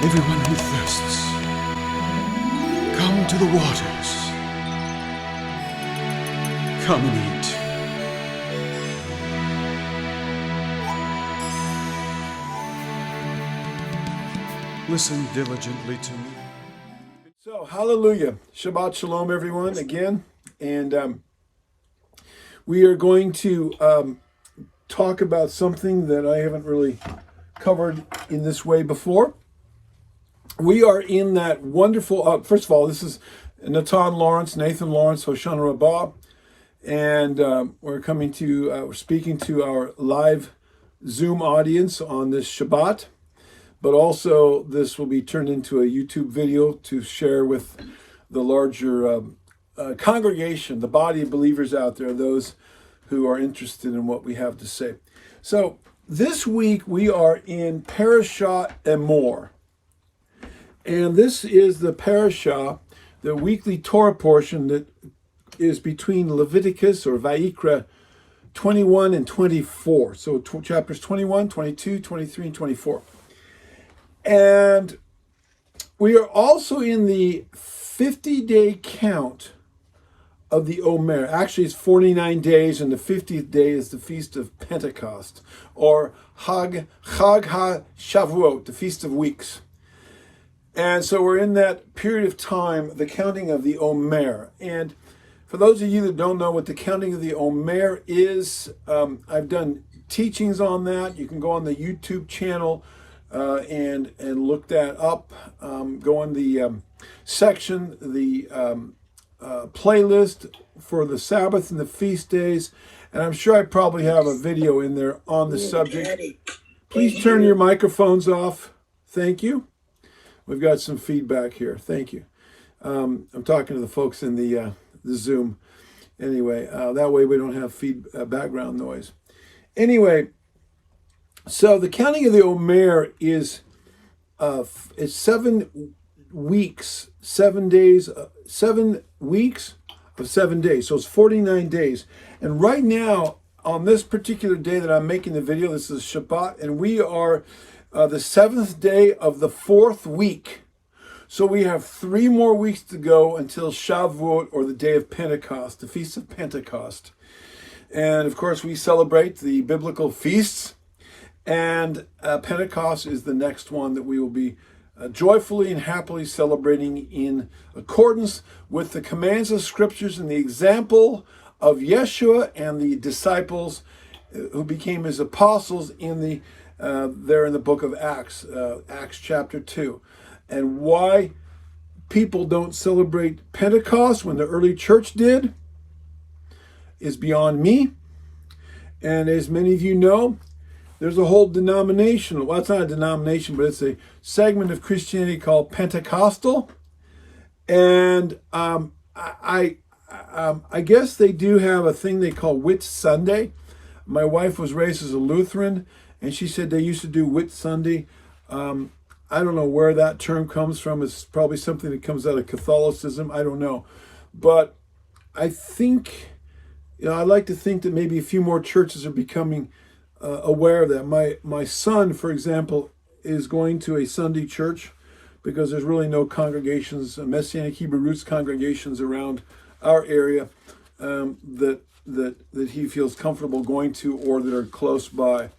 Everyone who thirsts, come to the waters. Come and eat. Listen diligently to me. So, hallelujah. Shabbat shalom, everyone, again. And we are going to talk about something that I haven't really covered in this way before. We are in that wonderful, first of all, this is Nathan Lawrence, Hoshana Rabbah, and we're speaking to our live Zoom audience on this Shabbat, but also this will be turned into a YouTube video to share with the larger congregation, the body of believers out there, those who are interested in what we have to say. So this week we are in Parashat Emor. And this is the parashah, the weekly Torah portion that is between Leviticus or Vayikra 21 and 24. So chapters 21, 22, 23, and 24. And we are also in the 50-day count of the Omer. Actually, it's 49 days, and the 50th day is the Feast of Pentecost, or Chag HaShavuot, the Feast of Weeks. And so we're in that period of time, the counting of the Omer. And for those of you that don't know what the counting of the Omer is, I've done teachings on that. You can go on the YouTube channel and look that up. Go on the section, the playlist for the Sabbath and the feast days. And I'm sure I probably have a video in there on the subject. Please turn your microphones off. Thank you. We've got some feedback here. Thank you. I'm talking to the folks in the Zoom. Anyway, that way we don't have background noise. Anyway, so the counting of the Omer is it's 7 weeks, 7 days, 7 weeks of 7 days. So it's 49 days. And right now, on this particular day that I'm making the video, this is Shabbat, and we are the 7th day of the 4th week. So we have 3 more weeks to go until Shavuot, or the day of Pentecost, the Feast of Pentecost. And of course, we celebrate the biblical feasts. And Pentecost is the next one that we will be joyfully and happily celebrating in accordance with the commands of Scriptures and the example of Yeshua and the disciples who became his apostles in the there in the book of Acts, Acts chapter 2. And why people don't celebrate Pentecost when the early church did is beyond me. And as many of you know, there's a whole denomination, well, it's not a denomination, but it's a segment of Christianity called Pentecostal. And I guess they do have a thing they call Whit Sunday. My wife was raised as a Lutheran, and she said they used to do Whit Sunday. I don't know where that term comes from. It's probably something that comes out of Catholicism. I don't know. But I think, I like to think that maybe a few more churches are becoming aware of that. My son, for example, is going to a Sunday church because there's really no congregations, Messianic Hebrew Roots congregations around our area that he feels comfortable going to, or that are close by.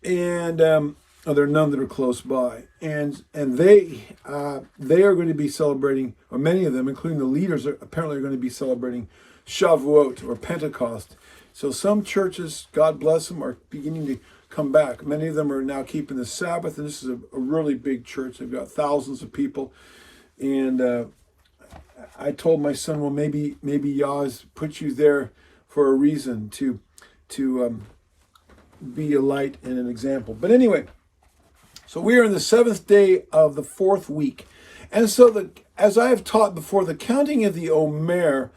And there are none that are close by, and they are going to be celebrating, or many of them, including the leaders, are going to be celebrating Shavuot, or Pentecost. So some churches, God bless them, are beginning to come back. Many of them are now keeping the Sabbath, and this is a really big church. They've got thousands of people, and I told my son, well, maybe Yah's put you there for a reason to be a light and an example. But anyway, so we are in the 7th day of the 4th week. And so as I have taught before, the counting of the Omer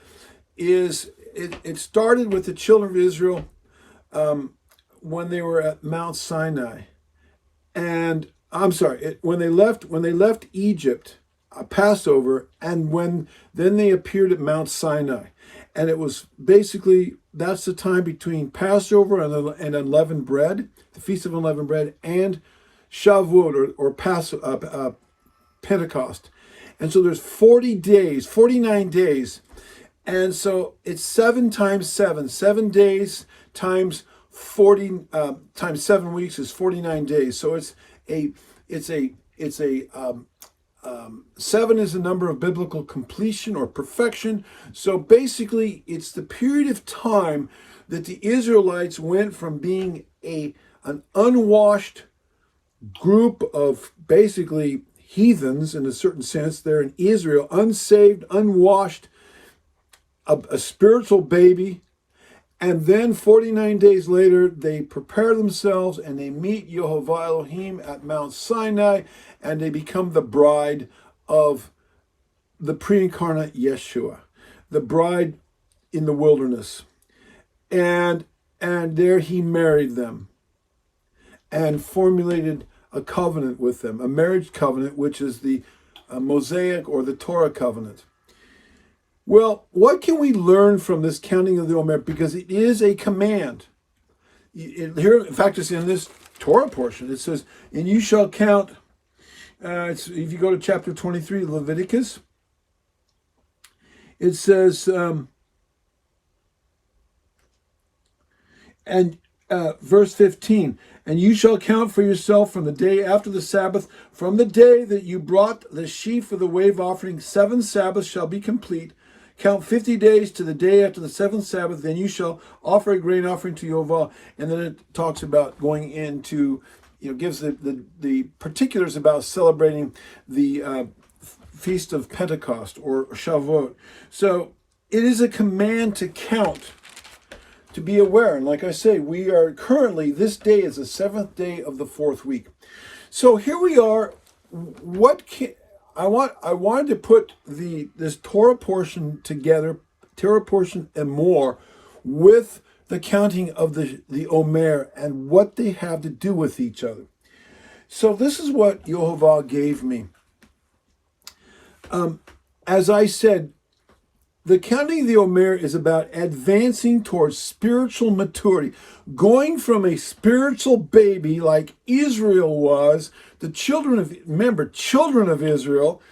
is, it started with the children of Israel when they were at Mount Sinai. And when they left Egypt, Passover, and then they appeared at Mount Sinai. And it was basically, that's the time between Passover and unleavened bread, the Feast of Unleavened Bread, and Shavuot, or Pentecost. And so there's 40 days, 49 days. And so it's 7 times 7. 7 days times 40 times 7 weeks is 49 days. So it's a 7 is the number of biblical completion or perfection. So basically, it's the period of time that the Israelites went from being an unwashed group of basically heathens in a certain sense. They're in Israel, unsaved, unwashed, a spiritual baby. And then 49 days later, they prepare themselves and they meet Yehovah Elohim at Mount Sinai, and they become the bride of the pre-incarnate Yeshua, the bride in the wilderness. And there he married them and formulated a covenant with them, a marriage covenant, which is the Mosaic or the Torah covenant. Well, what can we learn from this counting of the Omer? Because it is a command. Here, in fact, it's in this Torah portion. It says, and you shall count, if you go to chapter 23, Leviticus, it says, verse 15, and you shall count for yourself from the day after the Sabbath, from the day that you brought the sheaf of the wave offering, 7 Sabbaths shall be complete. Count 50 days to the day after the 7th Sabbath, then you shall offer a grain offering to Yehovah. And then it talks about going into, gives the particulars about celebrating the Feast of Pentecost or Shavuot. So it is a command to count, to be aware. And like I say, we are currently, this day is the 7th day of the 4th week. So here we are. I wanted to put this Torah portion together, Torah portion and more, with the counting of the Omer and what they have to do with each other. So this is what Yehovah gave me. As I said, the counting of the Omer is about advancing towards spiritual maturity, going from a spiritual baby like Israel was, children of Israel,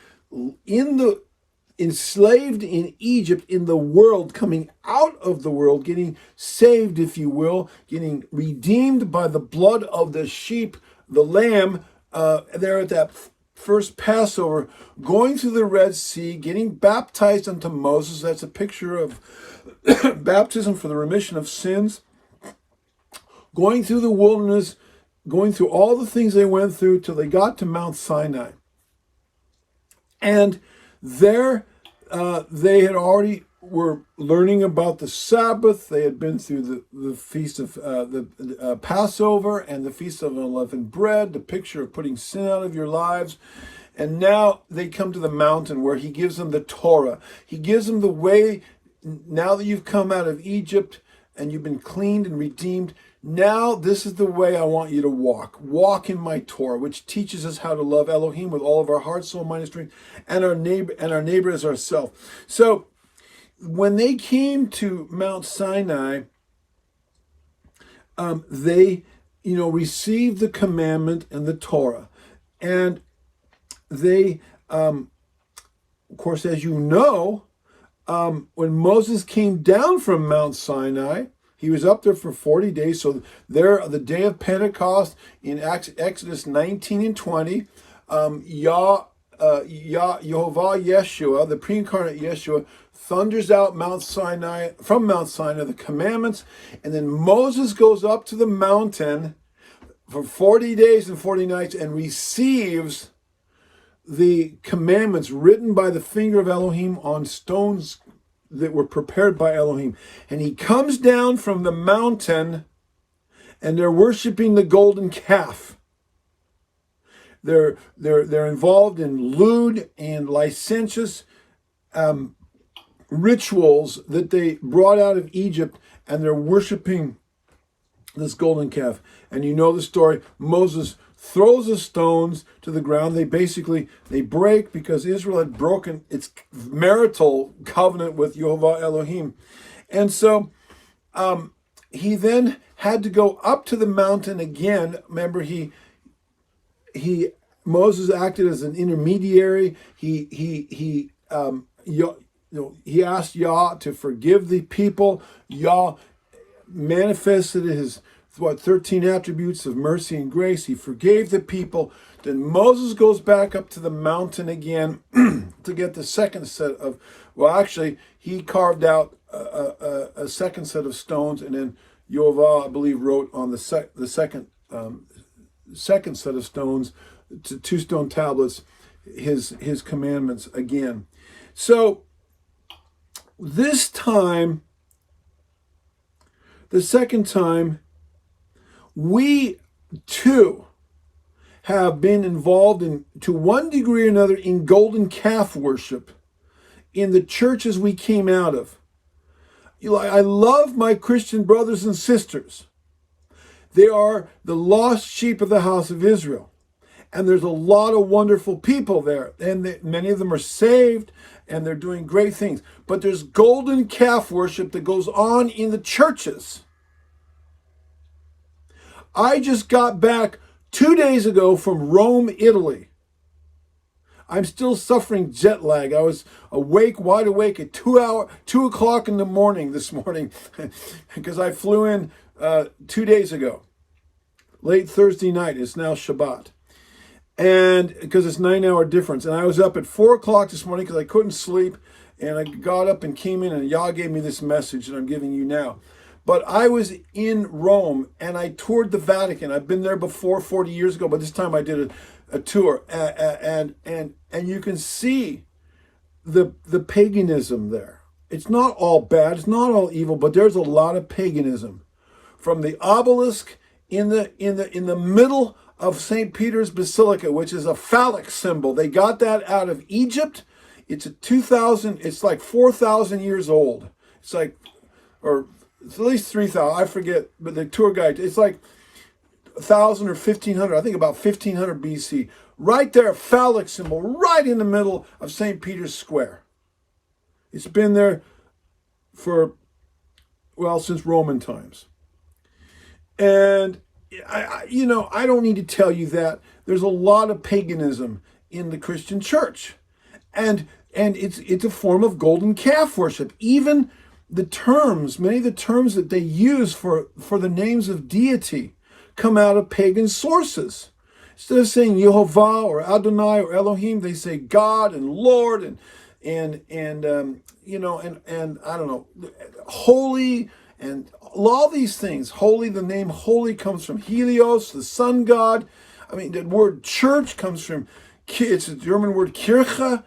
enslaved in Egypt, in the world, coming out of the world, getting saved, if you will, getting redeemed by the blood of the sheep, the lamb, there at that first Passover, going through the Red Sea, getting baptized unto Moses. That's a picture of baptism for the remission of sins. Going through the wilderness, going through all the things they went through till they got to Mount Sinai. And there they had already were learning about the Sabbath. They had been through the feast of the Passover and the feast of unleavened bread, the picture of putting sin out of your lives. And now they come to the mountain where he gives them the Torah. He gives them the way. Now that you've come out of Egypt and you've been cleaned and redeemed, now this is the way I want you to walk. Walk in my Torah, which teaches us how to love Elohim with all of our heart, soul, mind, and strength, and our neighbor as ourselves. So when they came to Mount Sinai, they, received the commandment and the Torah. And they, of course, as you know, when Moses came down from Mount Sinai, he was up there for 40 days. So there, the day of Pentecost in Exodus 19 and 20, Yehovah Yeshua, the pre-incarnate Yeshua, thunders out from Mount Sinai, the commandments. And then Moses goes up to the mountain for 40 days and 40 nights and receives the commandments written by the finger of Elohim on stones that were prepared by Elohim. And he comes down from the mountain and they're worshiping the golden calf. They're involved in lewd and licentious rituals that they brought out of Egypt, and they're worshiping this golden calf. And you know the story. Moses throws the stones to the ground. They break because Israel had broken its marital covenant with Yehovah Elohim. And so he then had to go up to the mountain again. Remember, he Moses acted as an intermediary. He asked Yah to forgive the people. Yah manifested his 13 attributes of mercy and grace. He forgave the people. Then Moses goes back up to the mountain again to get the second set of, well, actually, he carved out a second set of stones, and then Yovel, I believe, wrote on the second set of stones, to 2 stone tablets, his commandments again. So this time, the second time, we too have been involved in, to one degree or another, in golden calf worship in the churches we came out of. I love my Christian brothers and sisters. They are the lost sheep of the house of Israel. And there's a lot of wonderful people there. And many of them are saved, and they're doing great things. But there's golden calf worship that goes on in the churches. I just got back 2 days ago from Rome, Italy. I'm still suffering jet lag. I was wide awake at 2 o'clock in the morning this morning because I flew in 2 days ago. Late Thursday night. It's now Shabbat. And because it's 9-hour difference. And I was up at 4 o'clock this morning because I couldn't sleep. And I got up and came in, and Yah gave me this message that I'm giving you now. But I was in Rome, and I toured the Vatican. I've been there before 40 years ago, but this time I did a tour. And you can see the paganism there. It's not all bad. It's not all evil, but there's a lot of paganism. From the obelisk in the middle of St. Peter's Basilica, which is a phallic symbol. They got that out of Egypt. It's it's like 4,000 years old. It's like, or it's at least 3,000. I forget, but the tour guide, it's like 1,000 or 1,500. I think about 1,500 BC. Right there, phallic symbol, right in the middle of St. Peter's Square. It's been there since Roman times. And I don't need to tell you that there's a lot of paganism in the Christian church, and it's a form of golden calf worship. Even many of the terms that they use for the names of deity come out of pagan sources. Instead of saying Yehovah or Adonai or Elohim, they say God and Lord and I don't know, holy. And all these things, holy, the name holy comes from Helios, the sun god. I mean, the word church comes from, it's a German word Kirche,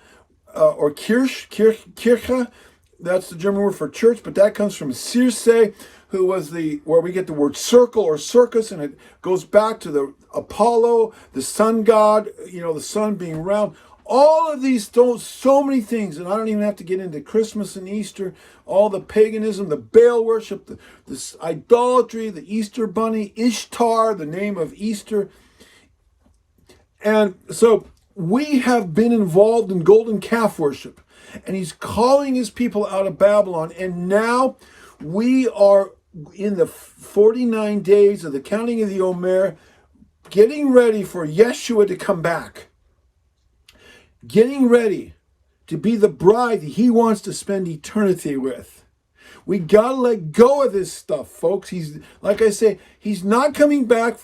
or Kirche. That's the German word for church, but that comes from Circe, who was where we get the word circle or circus, and it goes back to the Apollo, the sun god, the sun being round. All of these, so many things, and I don't even have to get into Christmas and Easter, all the paganism, the Baal worship, this idolatry, the Easter bunny, Ishtar, the name of Easter. And so we have been involved in golden calf worship, and he's calling his people out of Babylon, and now we are in the 49 days of the counting of the Omer, getting ready for Yeshua to come back. Getting ready to be the bride that he wants to spend eternity with. We got to let go of this stuff, folks. He's, like I say, he's not coming back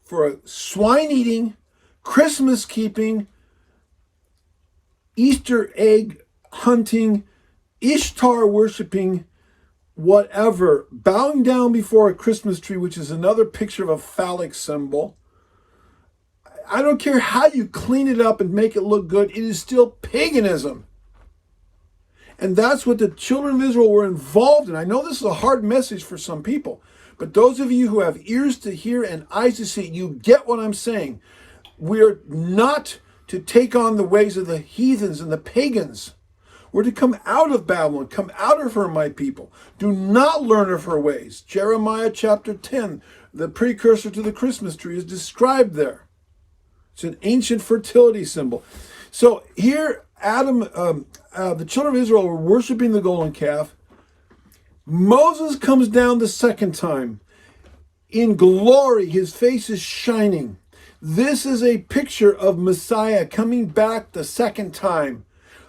for a swine eating, Christmas keeping, Easter egg hunting, Ishtar worshiping, whatever, bowing down before a Christmas tree, which is another picture of a phallic symbol. I don't care how you clean it up and make it look good, it is still paganism. And that's what the children of Israel were involved in. I know this is a hard message for some people, but those of you who have ears to hear and eyes to see, you get what I'm saying. We're not to take on the ways of the heathens and the pagans. We're to come out of Babylon, come out of her, my people. Do not learn of her ways. Jeremiah chapter 10, the precursor to the Christmas tree, is described there. It's an ancient fertility symbol. So here, the children of Israel were worshiping the golden calf. Moses comes down the second time. In glory, his face is shining. This is a picture of Messiah coming back the second time,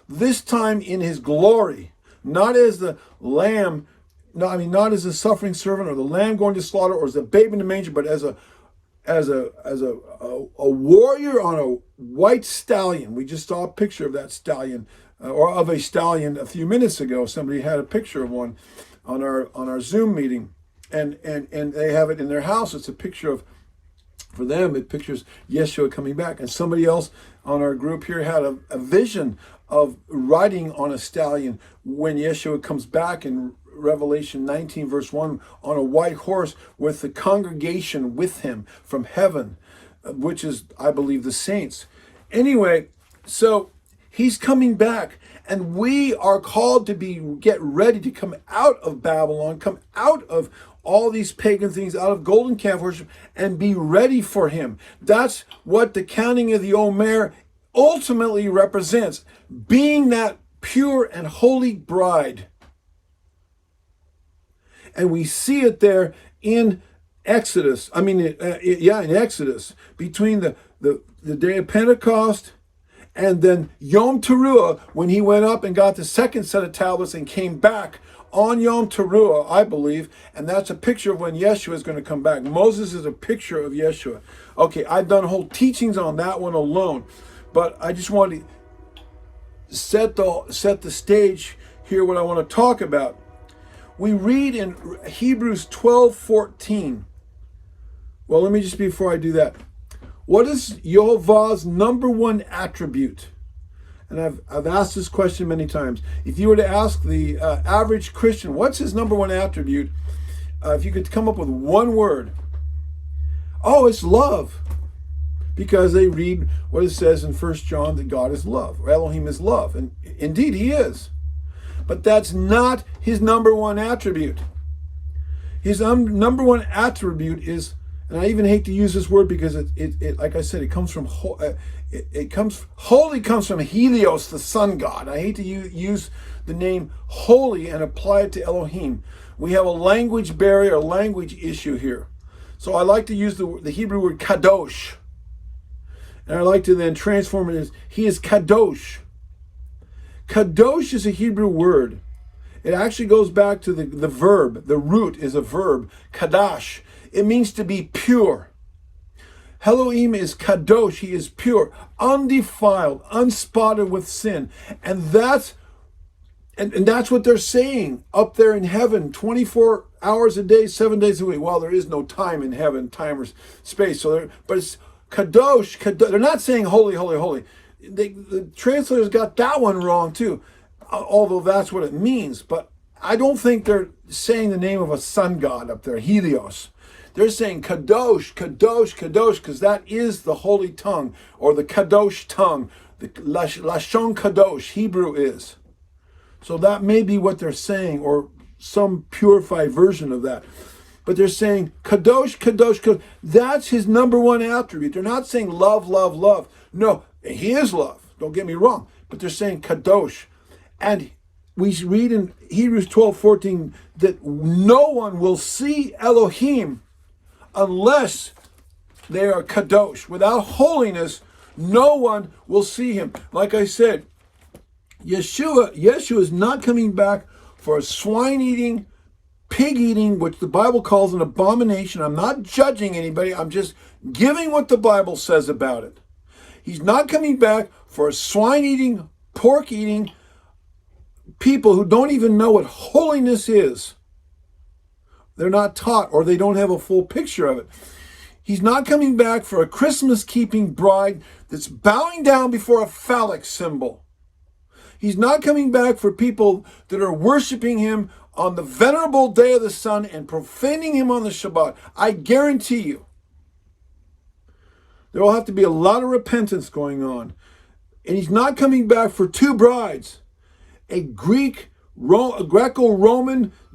this time in his glory, not as the lamb, no, I mean not as a suffering servant or the lamb going to slaughter or as a babe in the manger, but as a warrior on a white stallion. We just saw a picture of that stallion, or of a stallion a few minutes ago. Somebody had a picture of one on our Zoom meeting, and they have it in their house. It's a picture of, for them, it pictures Yeshua coming back. And somebody else on our group here had a vision of riding on a stallion when Yeshua comes back in Revelation 19 verse 1 on a white horse with the congregation with him from heaven, which is, I believe, the saints. Anyway, so he's coming back, and we are called to get ready to come out of Babylon, come out of all these pagan things, out of golden calf worship, and be ready for him. That's what the counting of the Omer ultimately represents, being that pure and holy bride. And we see it there in Exodus. In Exodus, between the day of Pentecost and then Yom Teruah, when he went up and got the second set of tablets and came back on Yom Teruah, I believe, and that's a picture of when Yeshua is going to come back. Moses is a picture of Yeshua. Okay, I've done whole teachings on that one alone, but I just want to set the stage here, what I want to talk about. We read in Hebrews 12:14. Well, let me just, before I do that, what is Yehovah's number one attribute? And I've asked this question many times. If you were to ask the average Christian, what's his number one attribute? If you could come up with one word, it's love. Because they read what it says in 1 John that God is love, or Elohim is love. And indeed, he is. But that's not his number one attribute. His number one attribute is, and I even hate to use this word because it like I said, it comes from holy comes from Helios, the sun god. I hate to use the name holy and apply it to Elohim. We have a language barrier, a language issue here. So I like to use the Hebrew word kadosh, and I like to then transform it as he is kadosh. Kadosh is a Hebrew word. It actually goes back to the verb. The root is a verb, kadash. It means to be pure. Elohim is kadosh. He is pure, undefiled, unspotted with sin. And that's what they're saying up there in heaven, 24 hours a day, 7 days a week. Well, there is no time in heaven, time or space. But it's kadosh, kadosh. They're not saying holy, holy, holy. The translators got that one wrong too, although that's what it means. But I don't think they're saying the name of a sun god up there, Helios. They're saying kadosh, kadosh, kadosh, because that is the holy tongue, or the kadosh tongue. The lashon kadosh, Hebrew is. So that may be what they're saying, or some purified version of that. But they're saying kadosh, kadosh, kadosh. That's his number one attribute. They're not saying love, love, love. No, he is love. Don't get me wrong. But they're saying kadosh. And we read in Hebrews 12:14 that no one will see Elohim unless they are kadosh. Without holiness, no one will see him. Like I said, Yeshua is not coming back for a swine-eating, pig-eating, which the Bible calls an abomination. I'm not judging anybody. I'm just giving what the Bible says about it. He's not coming back for a swine-eating, pork-eating people who don't even know what holiness is. They're not taught, or they don't have a full picture of it. He's not coming back for a Christmas-keeping bride that's bowing down before a phallic symbol. He's not coming back for people that are worshiping him on the venerable day of the sun and profaning him on the Shabbat. I guarantee you, there will have to be a lot of repentance going on. And he's not coming back for two brides, a Greco-Roman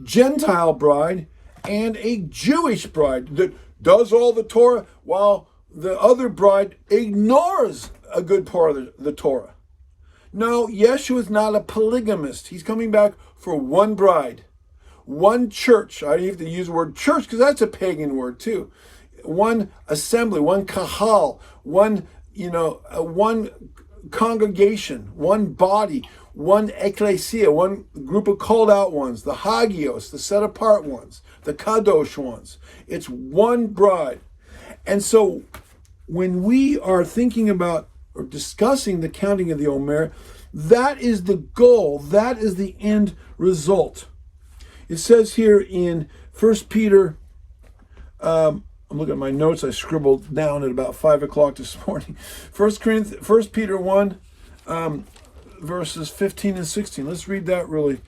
Gentile bride and a Jewish bride that does all the Torah while the other bride ignores a good part of the Torah. No, Yeshua is not a polygamist. He's coming back for one bride, one church. I have to use the word church because that's a pagan word too. assembly, one kahal, one congregation, one body, one ecclesia, one group of called out ones, the hagios, the set apart ones, the kadosh ones. It's one bride. And so when we are thinking about or discussing the counting of the Omer, that is the goal. That is the end result. It says here in 1 Peter, I'm looking at my notes I scribbled down at about 5 o'clock this morning. 1 Peter 1, verses 15 and 16. Let's read that really.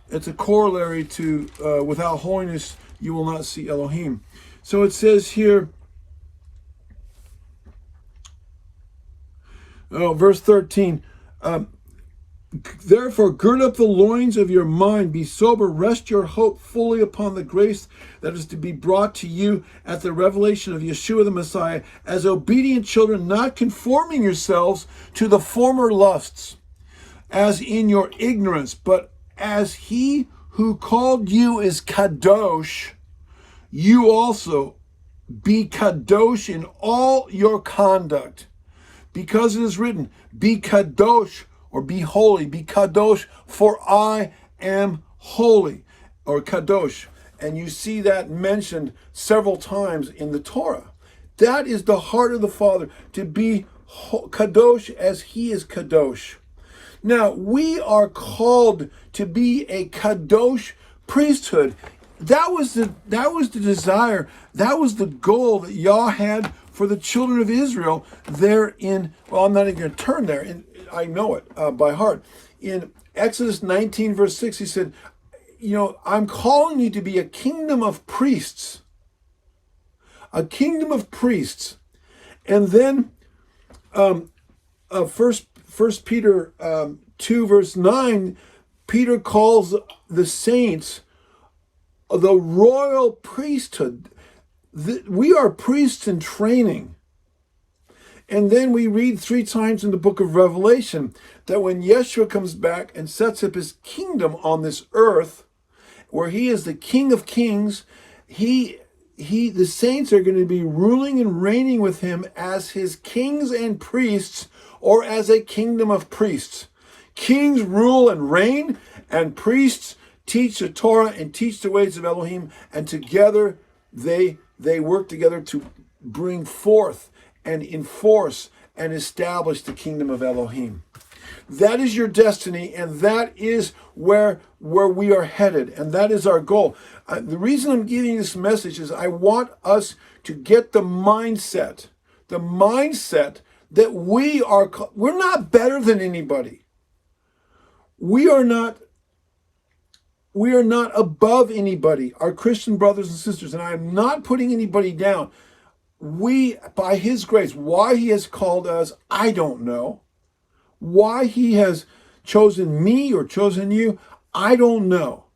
It's a corollary to without holiness you will not see Elohim. So it says here, verse 13, therefore gird up the loins of your mind, be sober, rest your hope fully upon the grace that is to be brought to you at the revelation of Yeshua the Messiah, as obedient children, not conforming yourselves to the former lusts, as in your ignorance, but as he who called you is kadosh, you also be kadosh in all your conduct. Because it is written, be kadosh, or be holy, be kadosh, for I am holy, or kadosh. And you see that mentioned several times in the Torah. That is the heart of the Father, to be kadosh as he is kadosh. Now, we are called to be a kadosh priesthood. That was the desire, that was the goal that Yah had for the children of Israel there in, well, I'm not even going to turn there, I know it by heart. In Exodus 19, verse 6, he said, I'm calling you to be a kingdom of priests. A kingdom of priests. And then First Peter 2, verse 9, Peter calls the saints the royal priesthood. We are priests in training. And then we read 3 times in the book of Revelation that when Yeshua comes back and sets up his kingdom on this earth, where he is the King of Kings, the saints are going to be ruling and reigning with him as his kings and priests, or as a kingdom of priests. Kings rule and reign, and priests teach the Torah and teach the ways of Elohim, and together they work together to bring forth and enforce and establish the kingdom of Elohim. That is your destiny, and that is where we are headed, and that is our goal. The reason I'm giving this message is I want us to get the mindset that we're not better than anybody. We are not above anybody, our Christian brothers and sisters, and I am not putting anybody down. We, by his grace, why he has called us, I don't know. Why he has chosen me or chosen you, I don't know.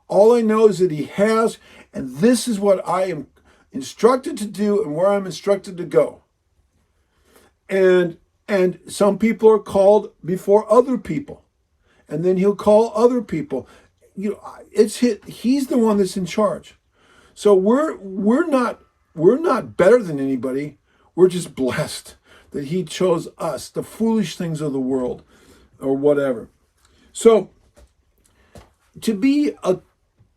All I know is that he has, and this is what I am instructed to do and where I'm instructed to go. And some people are called before other people, and then he'll call other people. He's the one that's in charge. So we're not better than anybody. We're just blessed that he chose us, the foolish things of the world, or whatever. So to be a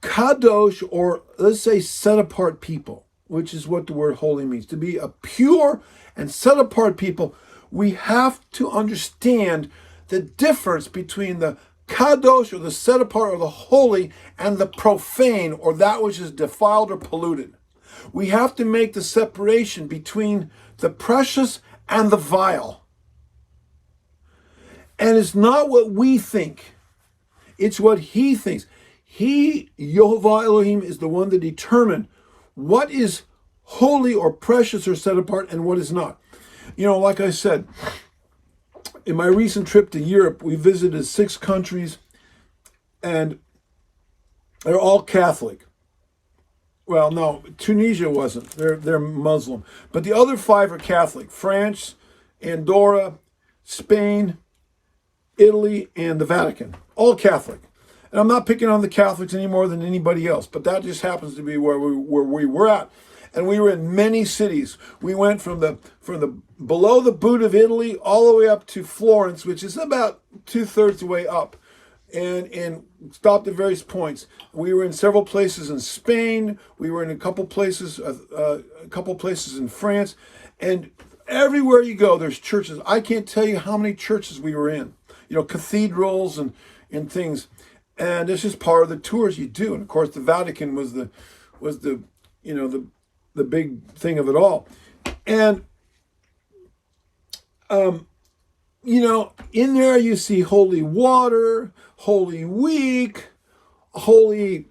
kadosh, or let's say set apart people, which is what the word holy means, to be a pure and set apart people, we have to understand the difference between the kadosh, or the set apart, or the holy, and the profane, or that which is defiled or polluted. We have to make the separation between the precious and the vile. And it's not what we think. It's what he thinks. He, Yehovah Elohim, is the one that determined what is holy or precious or set apart and what is not. Like I said, in my recent trip to Europe, we visited 6 countries, and they're all Catholic. Well, no, Tunisia wasn't. They're Muslim. But the other 5 are Catholic. France, Andorra, Spain, Italy, and the Vatican. All Catholic. And I'm not picking on the Catholics any more than anybody else, but that just happens to be where we were at. And we were in many cities. We went from the below the boot of Italy all the way up to Florence, which is about 2/3 the way up, and stopped at various points. We were in several places in Spain. We were in a couple places in France, and everywhere you go, there's churches. I can't tell you how many churches we were in. Cathedrals and things, and this is part of the tours you do. And of course, the Vatican was the big thing of it all. And in there you see holy water, holy week, holy.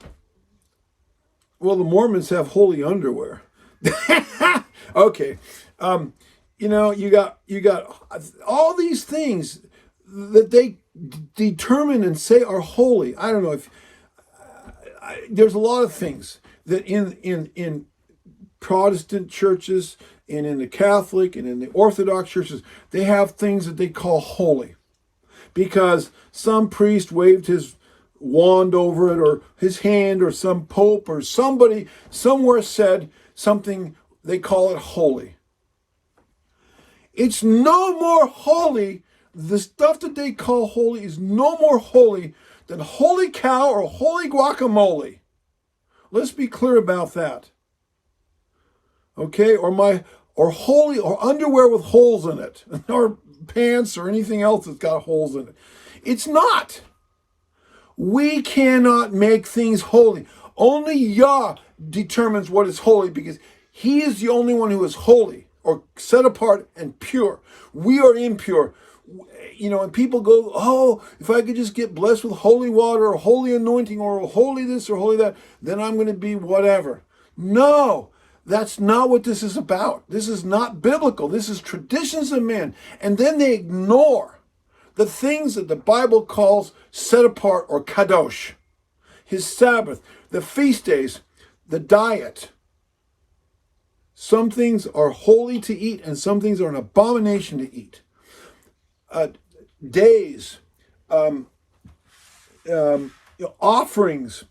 Well, the Mormons have holy underwear. Okay, you got all these things that they determine and say are holy. I don't know if there's a lot of things that in Protestant churches and in the Catholic and in the Orthodox churches, they have things that they call holy because some priest waved his wand over it or his hand, or some pope or somebody somewhere said something, they call it holy. It's no more holy. The stuff that they call holy is no more holy than holy cow or holy guacamole. Let's be clear about that. Okay, or holy, or underwear with holes in it, or pants or anything else that's got holes in it. It's not. We cannot make things holy. Only Yah determines what is holy, because he is the only one who is holy or set apart and pure. We are impure. And people go, oh, if I could just get blessed with holy water or holy anointing or holy this or holy that, then I'm going to be whatever. No, that's not what this is about. This is not biblical. This is traditions of men. And then they ignore the things that the Bible calls set apart or kadosh, his Sabbath, the feast days, the diet. Some things are holy to eat and some things are an abomination to eat. Days, offerings,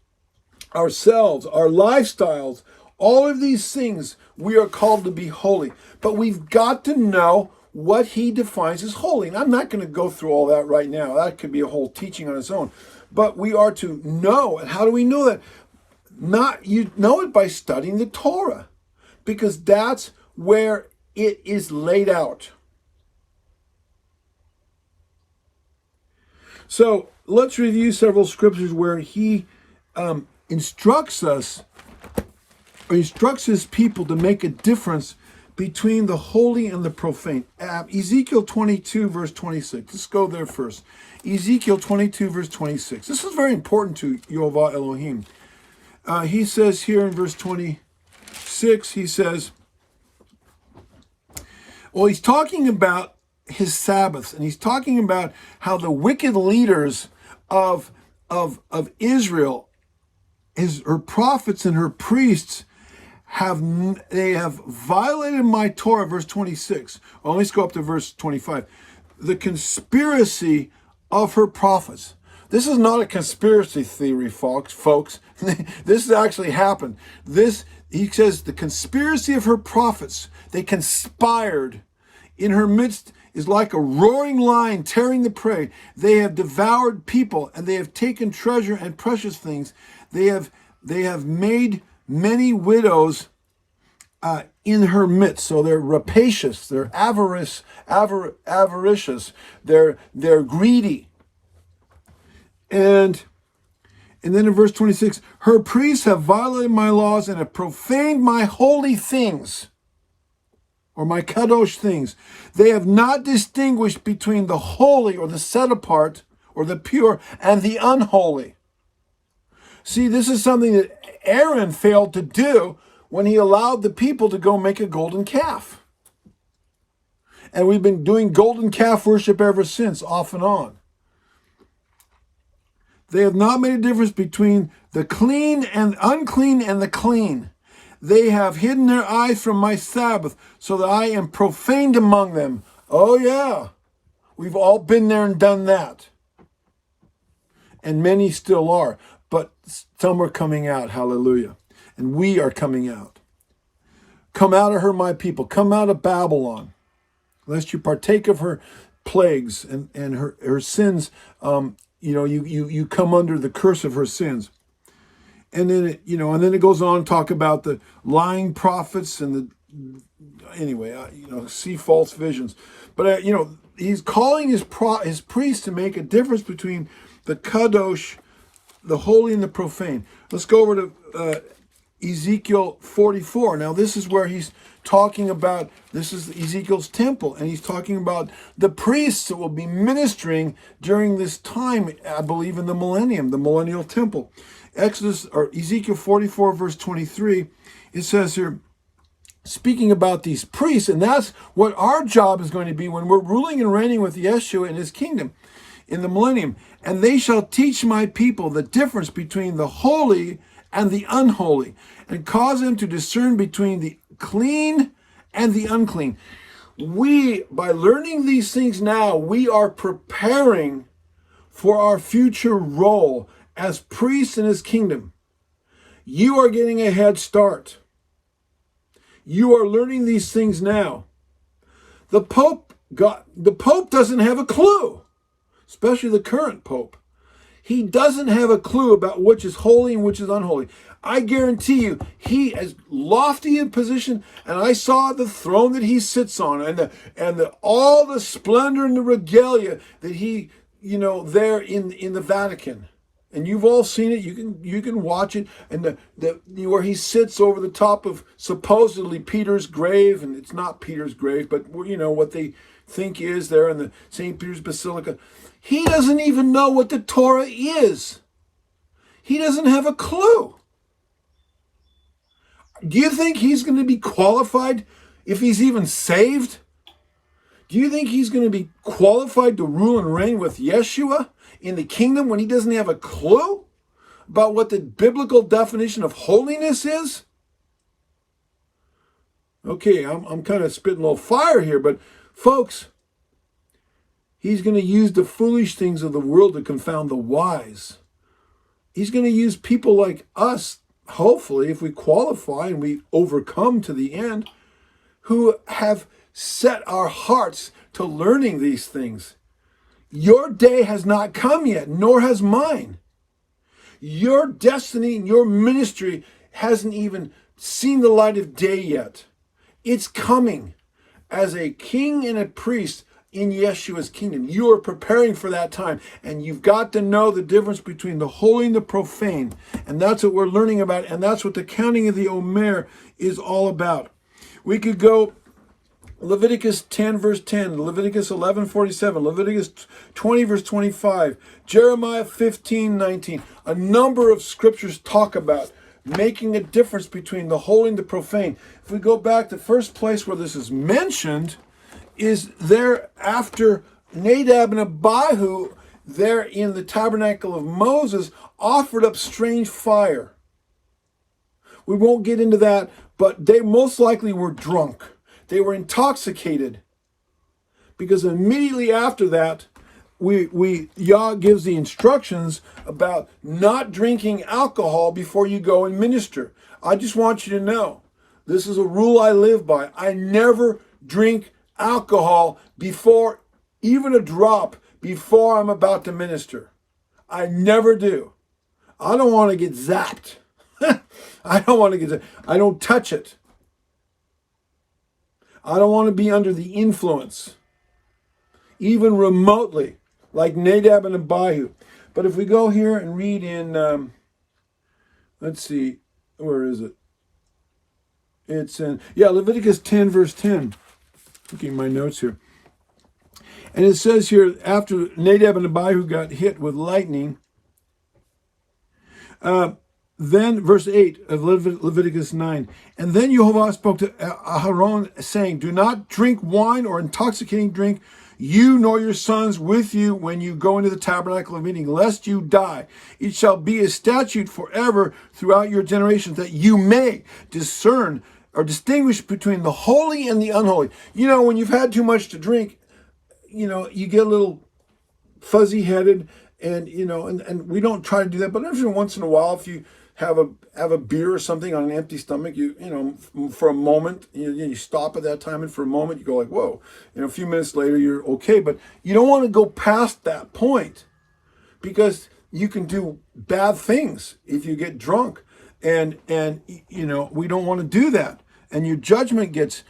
ourselves, our lifestyles, all of these things we are called to be holy. But we've got to know what he defines as holy. And I'm not going to go through all that right now. That could be a whole teaching on its own. But we are to know. And how do we know that? You know it by studying the Torah, because that's where it is laid out. So let's review several scriptures where he instructs his people to make a difference between the holy and the profane. Ezekiel 22, verse 26. Let's go there first. Ezekiel 22, verse 26. This is very important to YHVH Elohim. He says here in verse 26, he says, well, he's talking about his Sabbaths, and he's talking about how the wicked leaders of Israel, her prophets and her priests, have violated my Torah, verse 26. Well, let's go up to verse 25. The conspiracy of her prophets. This is not a conspiracy theory, folks. This has actually happened. He says, the conspiracy of her prophets, they conspired. In her midst is like a roaring lion tearing the prey. They have devoured people, and they have taken treasure and precious things. They have made many widows in her midst. So they're rapacious, they're avaricious, they're greedy. And then in verse 26, her priests have violated my laws and have profaned my holy things, or my kadosh things. They have not distinguished between the holy or the set apart or the pure and the unholy. See, this is something that Aaron failed to do when he allowed the people to go make a golden calf. And we've been doing golden calf worship ever since, off and on. They have not made a difference between the clean and unclean and the clean. They have hidden their eyes from my Sabbath, so that I am profaned among them. Oh yeah, we've all been there and done that. And many still are, but some are coming out, hallelujah. And we are coming out. Come out of her, my people. Come out of Babylon, lest you partake of her plagues and her sins. You come under the curse of her sins. And then it goes on to talk about the lying prophets and see false visions. But he's calling his priests to make a difference between the kadosh, the holy, and the profane. Let's go over to Ezekiel 44. Now this is where he's talking about, this is Ezekiel's temple, and he's talking about the priests that will be ministering during this time, I believe, in the millennium, the millennial temple. Ezekiel 44 verse 23, it says here, speaking about these priests, and that's what our job is going to be when we're ruling and reigning with Yeshua in his kingdom in the millennium. And they shall teach my people the difference between the holy and the unholy, and cause them to discern between the clean and the unclean. By learning these things now, we are preparing for our future role as priests in his kingdom. You are getting a head start. You are learning these things now. The Pope doesn't have a clue, especially the current Pope. He doesn't have a clue about which is holy and which is unholy. I guarantee you, he is lofty in position, and I saw the throne that he sits on, and all the splendor and the regalia that he, there in the Vatican. And you've all seen it. You can watch it, and where he sits over the top of supposedly Peter's grave, and it's not Peter's grave, but what they think is there in the St. Peter's Basilica. He doesn't even know what the Torah is. He doesn't have a clue. Do you think he's going to be qualified if he's even saved? Do you think he's going to be qualified to rule and reign with Yeshua in the kingdom when he doesn't have a clue about what the biblical definition of holiness is? Okay, I'm kind of spitting a little fire here, but folks, he's going to use the foolish things of the world to confound the wise. He's going to use people like us, hopefully, if we qualify and we overcome to the end, who have set our hearts to learning these things. Your day has not come yet, nor has mine. Your destiny and your ministry hasn't even seen the light of day yet. It's coming. As a king and a priest in Yeshua's kingdom, you are preparing for that time, and you've got to know the difference between the holy and the profane, and that's what we're learning about, and that's what the counting of the Omer is all about. We could go Leviticus 10 verse 10, Leviticus 11:47, Leviticus 20 verse 25, Jeremiah 15:19. A number of scriptures talk about making a difference between the holy and the profane. If we go back, the first place where this is mentioned is there after Nadab and Abihu, there in the tabernacle of Moses, offered up strange fire. We won't get into that, but they most likely were drunk. They were intoxicated, because immediately after that, Yah gives the instructions about not drinking alcohol before you go and minister. I just want you to know, this is a rule I live by. I never drink alcohol before, even a drop, before I'm about to minister. I never do. I don't want to get zapped. I don't touch it. I don't want to be under the influence, even remotely, like Nadab and Abihu. But if we go here and read in, let's see, where is it? It's in, Leviticus 10, verse 10. Looking at my notes here. And it says here, after Nadab and Abihu got hit with lightning, then, verse 8 of Leviticus 9, and then Yehovah spoke to Aharon, saying, do not drink wine or intoxicating drink, you nor your sons with you, when you go into the tabernacle of meeting, lest you die. It shall be a statute forever throughout your generations, that you may discern or distinguish between the holy and the unholy. When you've had too much to drink, you get a little fuzzy-headed, and we don't try to do that, but every once in a while, if you have a beer or something on an empty stomach, you know, for a moment, you stop at that time, and for a moment you go like, whoa, you know, a few minutes later you're okay, but you don't want to go past that point, because you can do bad things if you get drunk, and you know, we don't want to do that, and your judgment gets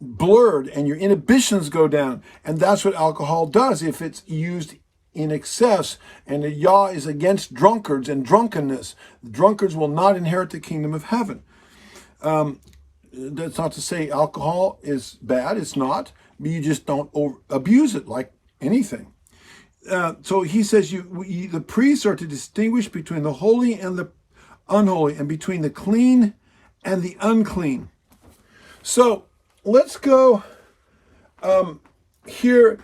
blurred and your inhibitions go down, and that's what alcohol does if it's used in excess. And the Yah is against drunkards and drunkenness. Drunkards will not inherit the kingdom of heaven. That's not to say alcohol is bad. It's not. You just don't abuse it like anything. So he says the priests are to distinguish between the holy and the unholy, and between the clean and the unclean. So let's go here.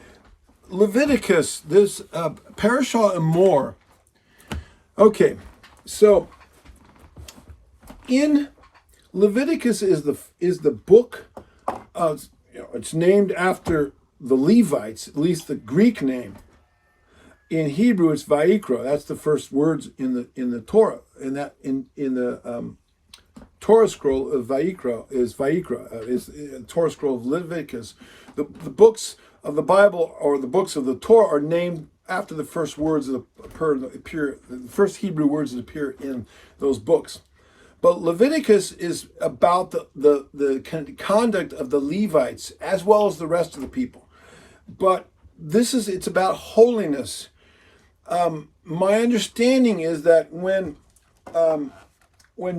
Leviticus, this Parashah and more. Okay, so in Leviticus is the book of, you know, it's named after the Levites, at least the Greek name. In Hebrew, it's Vayikra. That's the first words in the Torah. In the Torah scroll of Vayikra is Vayikra. Is the Torah scroll of Leviticus. The books of the Bible, or the books of the Torah, are named after the first words that appear, the first Hebrew words that appear in those books. But Leviticus is about the conduct of the Levites as well as the rest of the people. But it's about holiness. My understanding is that when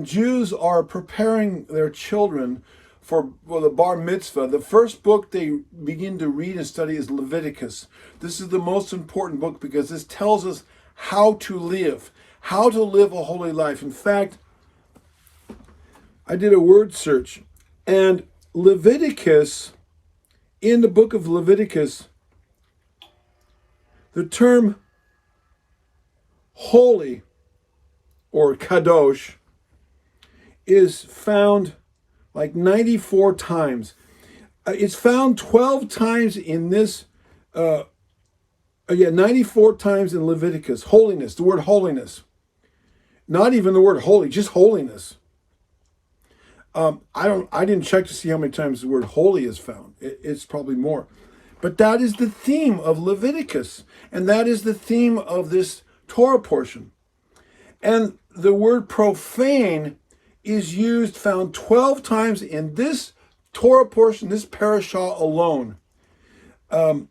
Jews are preparing their children for the bar mitzvah, the first book they begin to read and study is Leviticus. This is the most important book because this tells us how to live a holy life. In fact, I did a word search, and Leviticus, in the book of Leviticus, the term holy or kadosh is found like 94 times. It's found 12 times in this, 94 times in Leviticus. Holiness, the word holiness. Not even the word holy, just holiness. I didn't check to see how many times the word holy is found. It's probably more. But that is the theme of Leviticus. And that is the theme of this Torah portion. And the word profane is found 12 times in this Torah portion, this parashah alone. A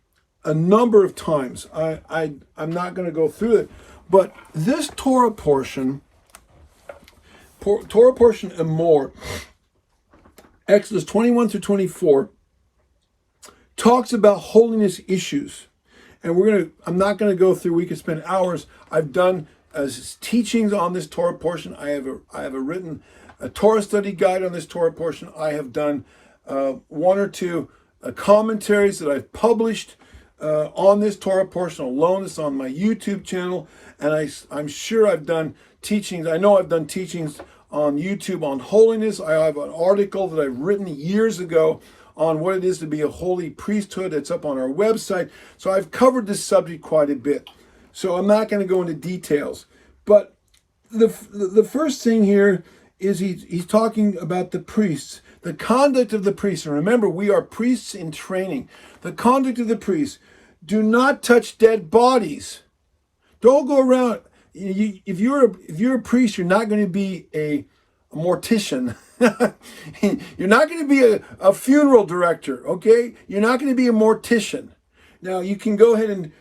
number of times. I'm not going to go through it. But this Torah portion and more, Exodus 21 through 24, talks about holiness issues. And I'm not going to go through, we could spend hours. I've done teachings on this Torah portion. I have written a Torah study guide on this Torah portion. I have done one or two commentaries that I've published on this Torah portion alone. It's on my YouTube channel. And I'm sure I've done teachings. I know I've done teachings on YouTube on holiness. I have an article that I've written years ago on what it is to be a holy priesthood. It's up on our website. So I've covered this subject quite a bit. So I'm not going to go into details. But the first thing here is he's talking about the priests, the conduct of the priests. And remember, we are priests in training. The conduct of the priests. Do not touch dead bodies. Don't go around. If you're a priest, you're not going to be a mortician. You're not going to be a funeral director, okay? You're not going to be a mortician. Now, you can go ahead and,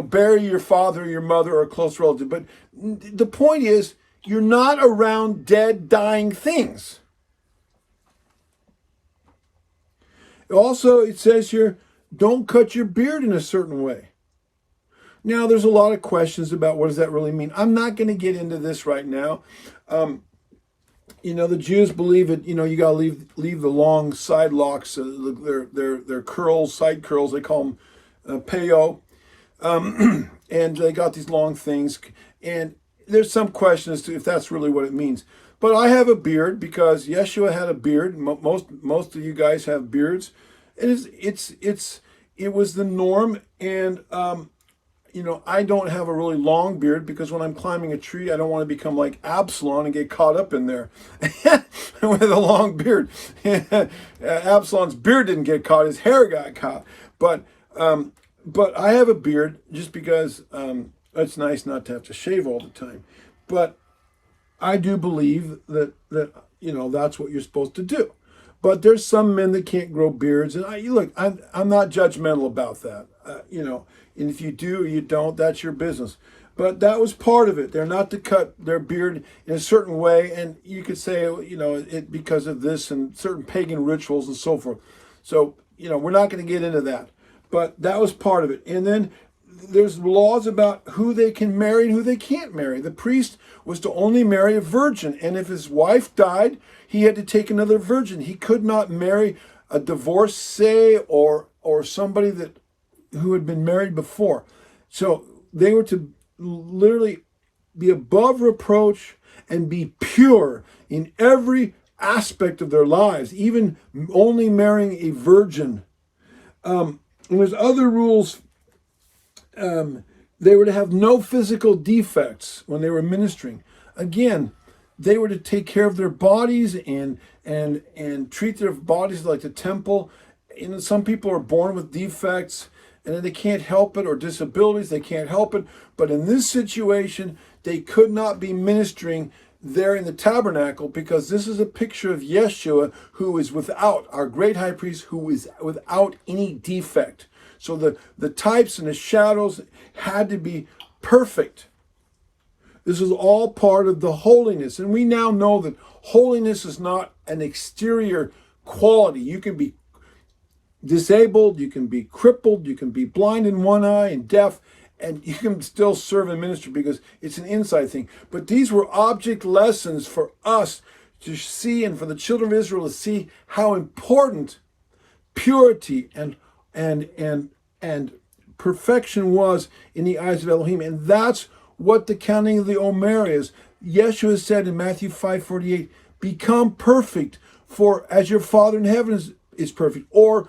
bury your father or your mother or a close relative, but the point is, you're not around dead, dying things. Also, it says here, don't cut your beard in a certain way. Now, there's a lot of questions about what does that really mean. I'm not going to get into this right now. The Jews believe it. You got to leave the long side locks, their curls, side curls. They call them peo, and they got these long things. And there's some question as to if that's really what it means. But I have a beard because Yeshua had a beard. Most of you guys have beards. It was the norm, and I don't have a really long beard because when I'm climbing a tree, I don't want to become like Absalom and get caught up in there with a long beard. Absalom's beard didn't get caught; his hair got caught. But I have a beard just because it's nice not to have to shave all the time. But I do believe that that's what you're supposed to do. But there's some men that can't grow beards, and I'm not judgmental about that. And if you do or you don't, that's your business. But that was part of it. They're not to cut their beard in a certain way, and you could say, it because of this and certain pagan rituals and so forth. So, we're not going to get into that. But that was part of it. And then there's laws about who they can marry and who they can't marry. The priest was to only marry a virgin, and if his wife died, he had to take another virgin. He could not marry a divorcee or somebody who had been married before. So they were to literally be above reproach and be pure in every aspect of their lives, even only marrying a virgin. And there's other rules. They were to have no physical defects when they were ministering. Again, they were to take care of their bodies and treat their bodies like the temple. Some people are born with defects and they can't help it, or disabilities, they can't help it. But in this situation, they could not be ministering there in the tabernacle, because this is a picture of Yeshua, who is without, our great high priest, who is without any defect. So the types and the shadows had to be perfect. This is all part of the holiness. And we now know that holiness is not an exterior quality. You can be disabled, you can be crippled, you can be blind in one eye and deaf, and you can still serve and minister because it's an inside thing. But these were object lessons for us to see, and for the children of Israel to see how important purity and perfection was in the eyes of Elohim. And that's what the counting of the Omer is. Yeshua said in Matthew 5:48, become perfect, for as your Father in heaven is perfect. Or,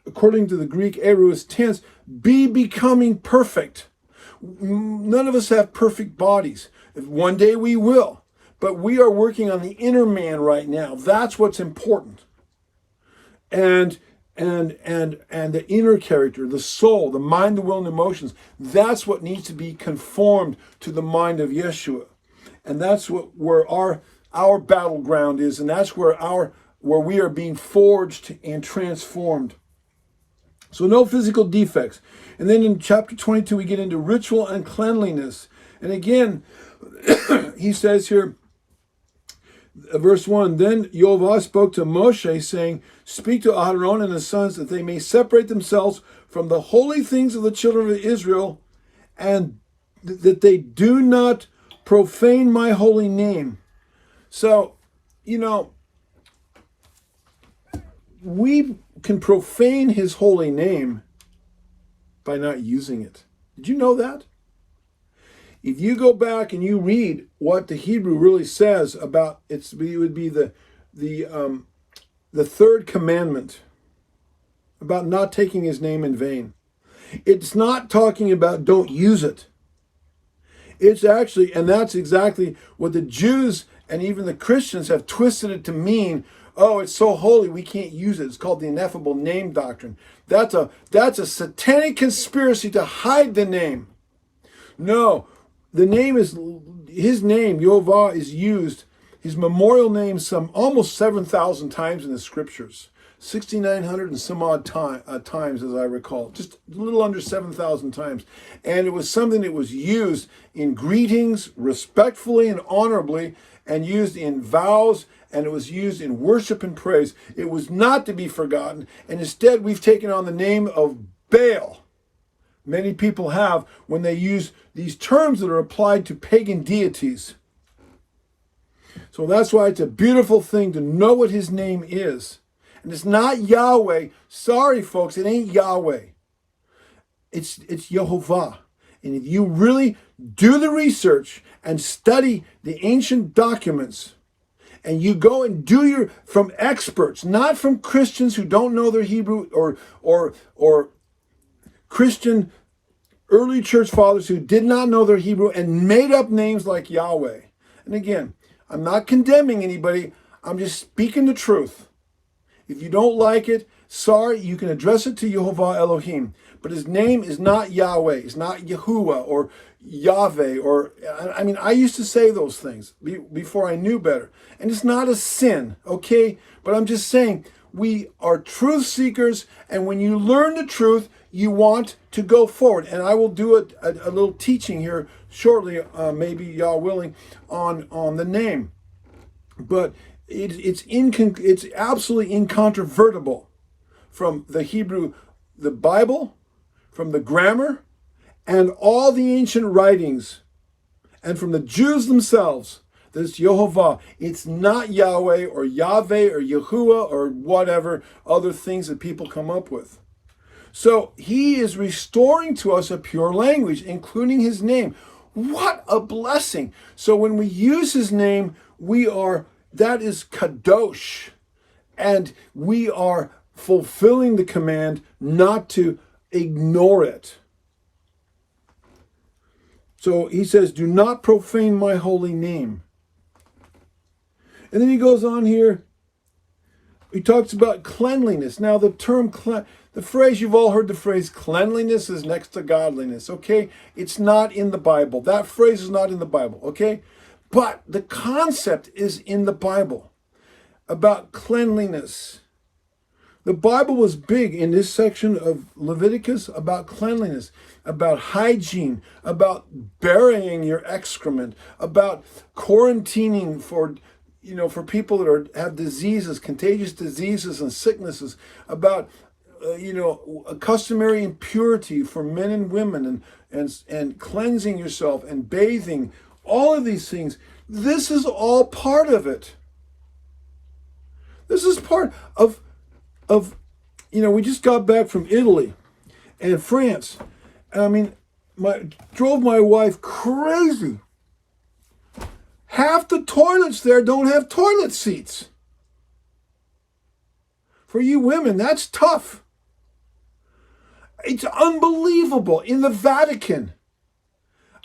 according to the Greek aorist tense, be becoming perfect. None of us have perfect bodies. One day we will. But we are working on the inner man right now. That's what's important. And the inner character, the soul, the mind, the will, and emotions, that's what needs to be conformed to the mind of Yeshua. And that's where our battleground is, and that's where we are being forged and transformed. So no physical defects. And then in chapter 22, we get into ritual and cleanliness. And again, he says here, verse 1, then Yehovah spoke to Moshe, saying, speak to Aaron and his sons that they may separate themselves from the holy things of the children of Israel, and that they do not profane my holy name. So, we can profane his holy name by not using it. Did you know that? If you go back and you read what the Hebrew really says about it, would be the third commandment about not taking his name in vain. It's not talking about don't use it. It's actually, and that's exactly what the Jews and even the Christians have twisted it to mean. Oh, it's so holy we can't use it. It's called the ineffable name doctrine. That's a satanic conspiracy to hide the name. No, the name is, his name, Yehovah, is used, his memorial name, almost 7,000 times in the scriptures. 6,900 and some odd times, as I recall. Just a little under 7,000 times. And it was something that was used in greetings, respectfully and honorably, and used in vows, and it was used in worship and praise. It was not to be forgotten, and instead we've taken on the name of Baal. Many people have, when they use these terms that are applied to pagan deities. So that's why it's a beautiful thing to know what his name is. And it's not Yahweh. Sorry, folks, it ain't Yahweh. It's Yehovah. And if you really do the research and study the ancient documents, and you go and do from experts, not from Christians who don't know their Hebrew, or Christian early church fathers who did not know their Hebrew and made up names like Yahweh. And again, I'm not condemning anybody. I'm just speaking the truth. If you don't like it, sorry, you can address it to Yehovah Elohim. But his name is not Yahweh. It's not Yahuwah or Yahweh. I used to say those things before I knew better. And it's not a sin, okay? But I'm just saying, we are truth seekers. And when you learn the truth, you want to go forward. And I will do a little teaching here shortly, maybe y'all willing, on the name. But it's absolutely incontrovertible from the Hebrew, the Bible, from the grammar, and all the ancient writings, and from the Jews themselves. This Yehovah, it's not Yahweh or Yahweh or Yahuwah or whatever other things that people come up with. So he is restoring to us a pure language, including his name. What a blessing. So when we use his name, that is kadosh. And we are fulfilling the command not to ignore it. So he says, do not profane my holy name. And then he goes on here. He talks about cleanliness. Now the phrase, you've all heard the phrase, cleanliness is next to godliness, okay? It's not in the Bible. That phrase is not in the Bible, okay? But the concept is in the Bible about cleanliness. The Bible was big in this section of Leviticus about cleanliness, about hygiene, about burying your excrement, about quarantining for people that have diseases, contagious diseases and sicknesses, about a customary impurity for men and women, and cleansing yourself and bathing, all of these things. This is all part of it. This is part of we just got back from Italy and France. Drove my wife crazy. Half the toilets there don't have toilet seats. For you women, that's tough. It's unbelievable. In the Vatican,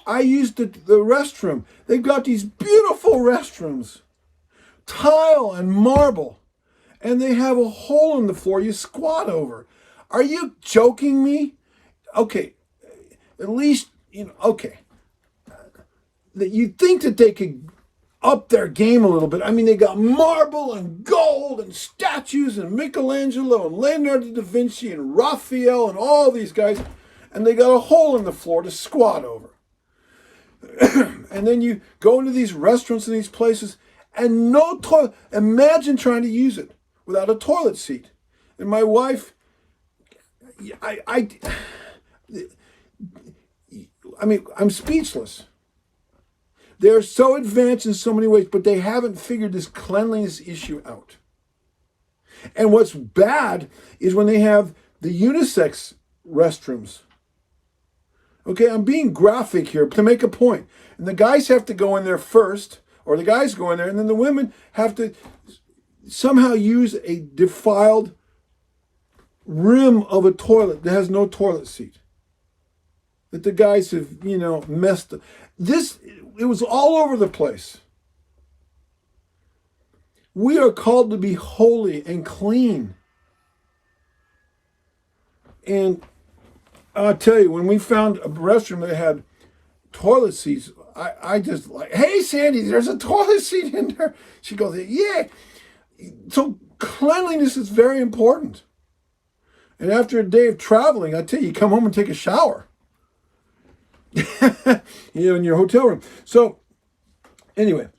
I used the restroom. They've got these beautiful restrooms, tile and marble, and they have a hole in the floor you squat over. Are you joking me? Okay, at least, okay. That you'd think that they could up their game a little bit. They got marble and gold and statues and Michelangelo and Leonardo da Vinci and Raphael and all these guys, and they got a hole in the floor to squat over. And then you go into these restaurants and these places and no toilet. Imagine trying to use it without a toilet seat. And my wife, I'm speechless. They're so advanced in so many ways, but they haven't figured this cleanliness issue out. And what's bad is when they have the unisex restrooms. Okay, I'm being graphic here to make a point. And the guys have to go in there first, or the guys go in there, and then the women have to somehow use a defiled rim of a toilet that has no toilet seat. That the guys have, messed up. It was all over the place. We are called to be holy and clean. And I'll tell you, when we found a restroom that had toilet seats, I just like, hey, Sandy, there's a toilet seat in there. She goes, yeah. So cleanliness is very important. And after a day of traveling, I tell you, you come home and take a shower. In your hotel room. So, anyway,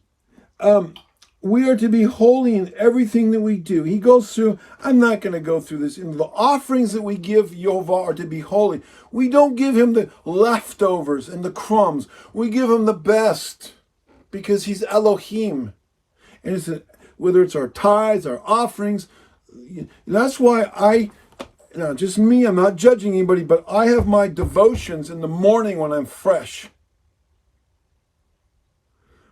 we are to be holy in everything that we do. He goes through, I'm not going to go through this. In the offerings that we give Yehovah are to be holy. We don't give him the leftovers and the crumbs. We give him the best because he's Elohim. And whether it's our tithes, our offerings, that's why just me, I'm not judging anybody, but I have my devotions in the morning when I'm fresh.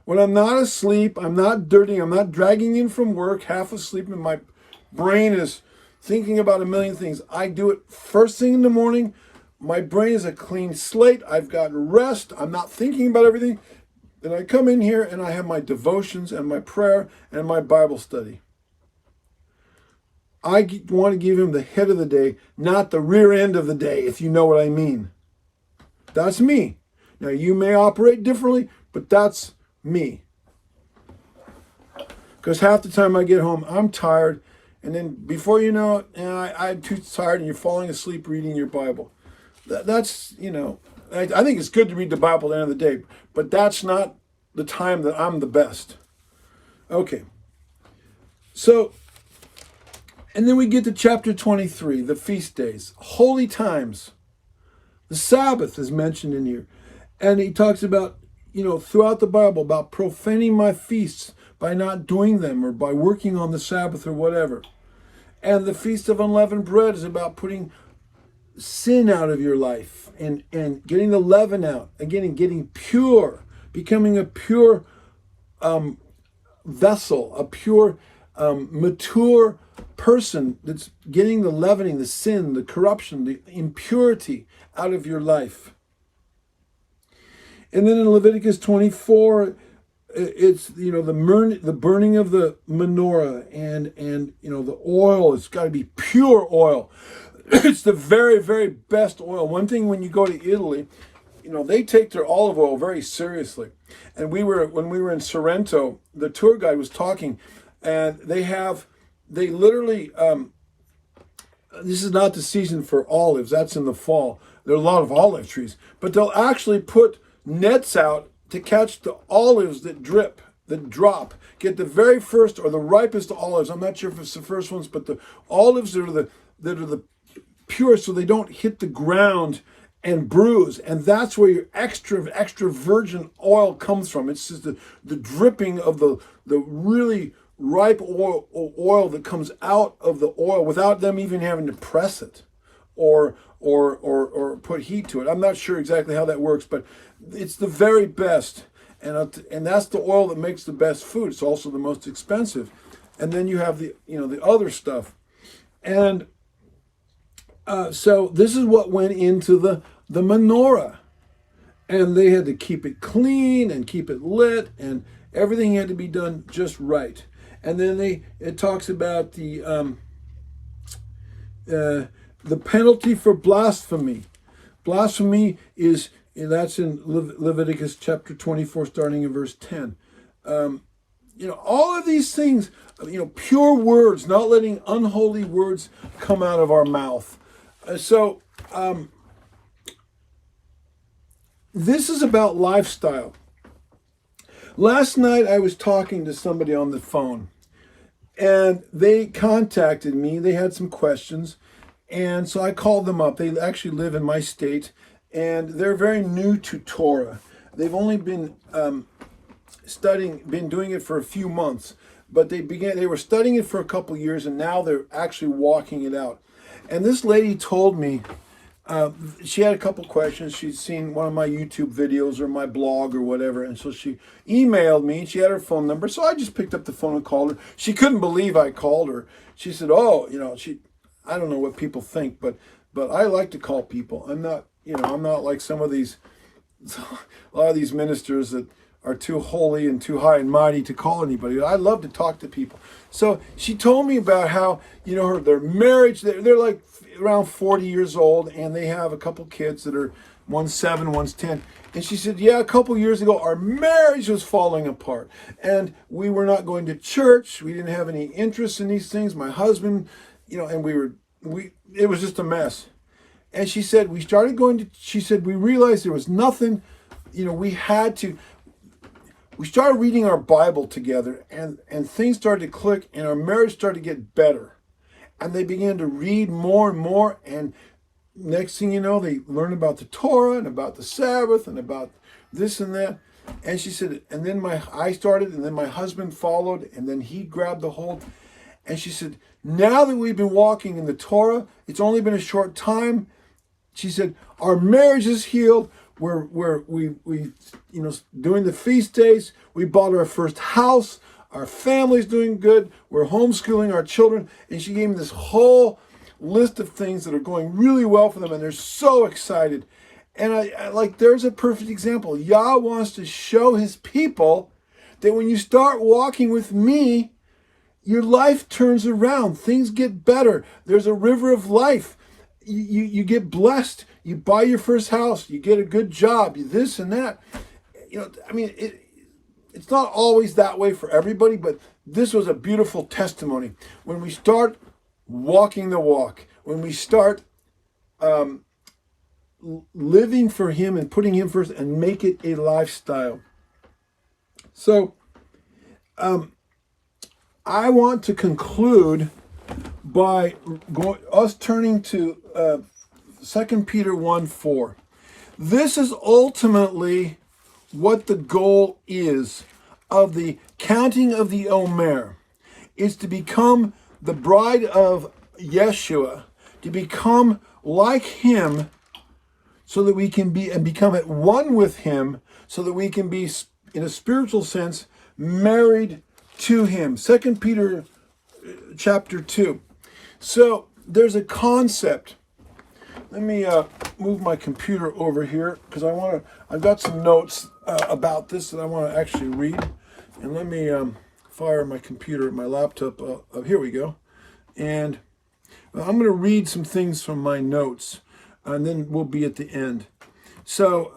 When I'm not asleep, I'm not dirty, I'm not dragging in from work, half asleep, and my brain is thinking about a million things. I do it first thing in the morning my brain is a clean slate. I've got rest. I'm not thinking about everything. And I come in here and I have my devotions and my prayer and my Bible study. I want to give him the head of the day, not the rear end of the day, if you know what I mean. That's me. Now, you may operate differently, but that's me. Because half the time I get home, I'm tired. And then before you know it, I'm too tired and you're falling asleep reading your Bible. That's, I think it's good to read the Bible at the end of the day, but that's not the time that I'm the best. Okay. So, and then we get to chapter 23, the feast days, holy times. The Sabbath is mentioned in here. And he talks about, throughout the Bible, about profaning my feasts by not doing them or by working on the Sabbath or whatever. And the Feast of Unleavened Bread is about putting sin out of your life and getting the leaven out. Again, and getting pure, becoming a pure vessel, a pure, mature person that's getting the leavening, the sin, the corruption, the impurity out of your life. And then in Leviticus 24, it's the burning of the menorah and the oil. It's got to be pure oil. It's the very, very best oil. One thing when you go to Italy, they take their olive oil very seriously. And when we were in Sorrento, the tour guide was talking, and they literally, this is not the season for olives. That's in the fall. There are a lot of olive trees, but they'll actually put nets out to catch the olives that drop. Get the very first or the ripest olives. I'm not sure if it's the first ones, but the olives that are the pure, so they don't hit the ground and bruise. And that's where your extra virgin oil comes from. It's just the dripping of the really ripe oil that comes out of the oil without them even having to press it or put heat to it. I'm not sure exactly how that works, but it's the very best. And that's the oil that makes the best food. It's also the most expensive. And then you have the other stuff. And so this is what went into the menorah. And they had to keep it clean and keep it lit, and everything had to be done just right. And then it talks about the penalty for blasphemy. Blasphemy that's in Leviticus chapter 24, starting in verse 10. All of these things, pure words, not letting unholy words come out of our mouth. This is about lifestyle. Last night I was talking to somebody on the phone, and they contacted me. They had some questions, and so I called them up. They actually live in my state, and they're very new to Torah. They've only been been doing it for a few months, but they were studying it for a couple years, and now they're actually walking it out. And this lady told me, she had a couple questions. She'd seen one of my YouTube videos or my blog or whatever, and so she emailed me, and she had her phone number, so I just picked up the phone and called her. She couldn't believe I called her. She said, I don't know what people think, but I like to call people. I'm not like some of these, a lot of these ministers that are too holy and too high and mighty to call anybody. I love to talk to people. So she told me about how, their marriage, they're like around 40 years old, and they have a couple kids that are, one's 7, one's 10. And she said, a couple years ago, our marriage was falling apart, and we were not going to church. We didn't have any interest in these things. My husband, and it was just a mess. And she said, we realized there was nothing, we started reading our Bible together, and things started to click, and our marriage started to get better. And they began to read more and more, and next thing you know, they learned about the Torah and about the Sabbath and about this and that. And she said, and then I started, and then my husband followed, and then he grabbed the hold. And she said, now that we've been walking in the Torah, it's only been a short time. She said, our marriage is healed. We during the feast days, we bought our first house. Our family's doing good. We're homeschooling our children. And she gave me this whole list of things that are going really well for them, and they're so excited. And I like, there's a perfect example. Yah wants to show his people that when you start walking with me, your life turns around. Things get better. There's a river of life. You get blessed. You buy your first house. You get a good job. You this and that. I mean, it's not always that way for everybody, but this was a beautiful testimony. When we start walking the walk, when we start living for him and putting him first and make it a lifestyle. So, I want to conclude by turning to 2 Peter 1:4. This is ultimately what the goal is of the counting of the Omer, is to become the bride of Yeshua, to become like him, so that we can be and become at one with him, so that we can be, in a spiritual sense, married to him. 2 Peter chapter 2. So there's a concept. Let me move my computer over here, because I've got some notes about this that I want to actually read. And let me fire my computer, my laptop. Here we go. And I'm going to read some things from my notes, and then we'll be at the end. So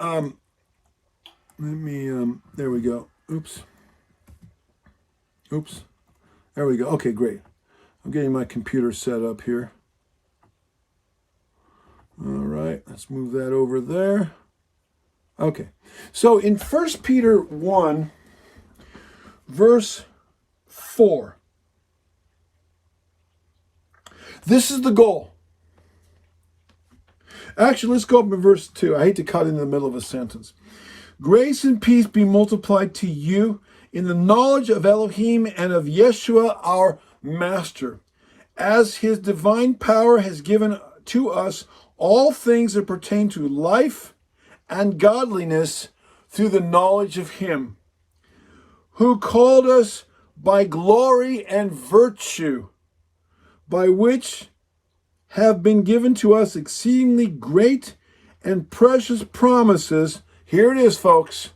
let me, there we go. Oops. There we go. Okay, great. I'm getting my computer set up here. All right, let's move that over there. Okay, so in 1 Peter 1, verse 4, this is the goal. Actually, let's go up to verse 2. I hate to cut in the middle of a sentence. Grace and peace be multiplied to you in the knowledge of Elohim and of Yeshua our Master, as his divine power has given to us all things that pertain to life and godliness through the knowledge of him, who called us by glory and virtue, by which have been given to us exceedingly great and precious promises. Here it is, folks.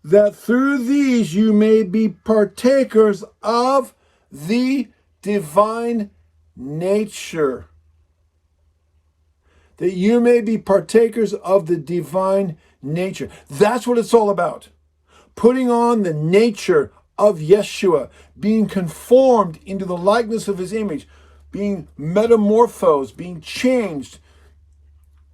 That through these you may be partakers of the divine nature. That you may be partakers of the divine nature. That's what it's all about. Putting on the nature of Yeshua, being conformed into the likeness of his image, being metamorphosed, being changed.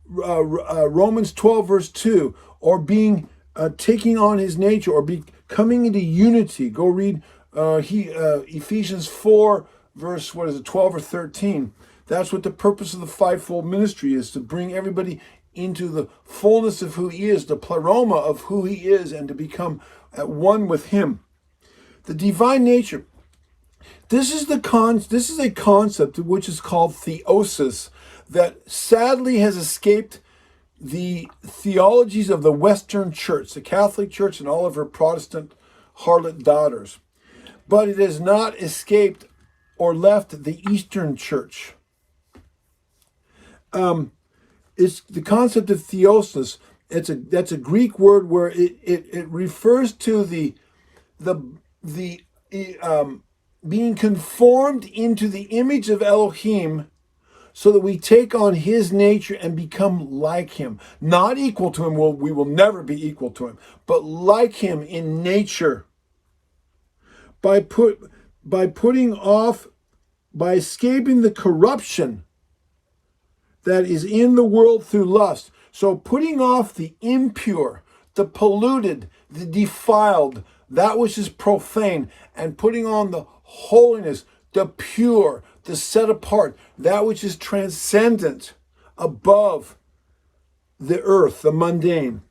Romans 12 verse 2, or being taking on his nature, or coming into unity. Go read Ephesians 4 verse 12 or 13. That's what the purpose of the fivefold ministry is, to bring everybody into the fullness of who he is, the pleroma of who he is, and to become at one with him. The divine nature. This is a concept which is called theosis, that sadly has escaped the theologies of the Western Church, the Catholic Church and all of her Protestant harlot daughters. But it has not escaped or left the Eastern Church. It's the concept of theosis. That's a Greek word where it refers to the being conformed into the image of Elohim, so that we take on his nature and become like him. Not equal to him, we will never be equal to him, but like him in nature. By escaping the corruption that is in the world through lust. So putting off the impure, the polluted, the defiled, that which is profane, and putting on the holiness, the pure, the set apart, that which is transcendent, above the earth, the mundane.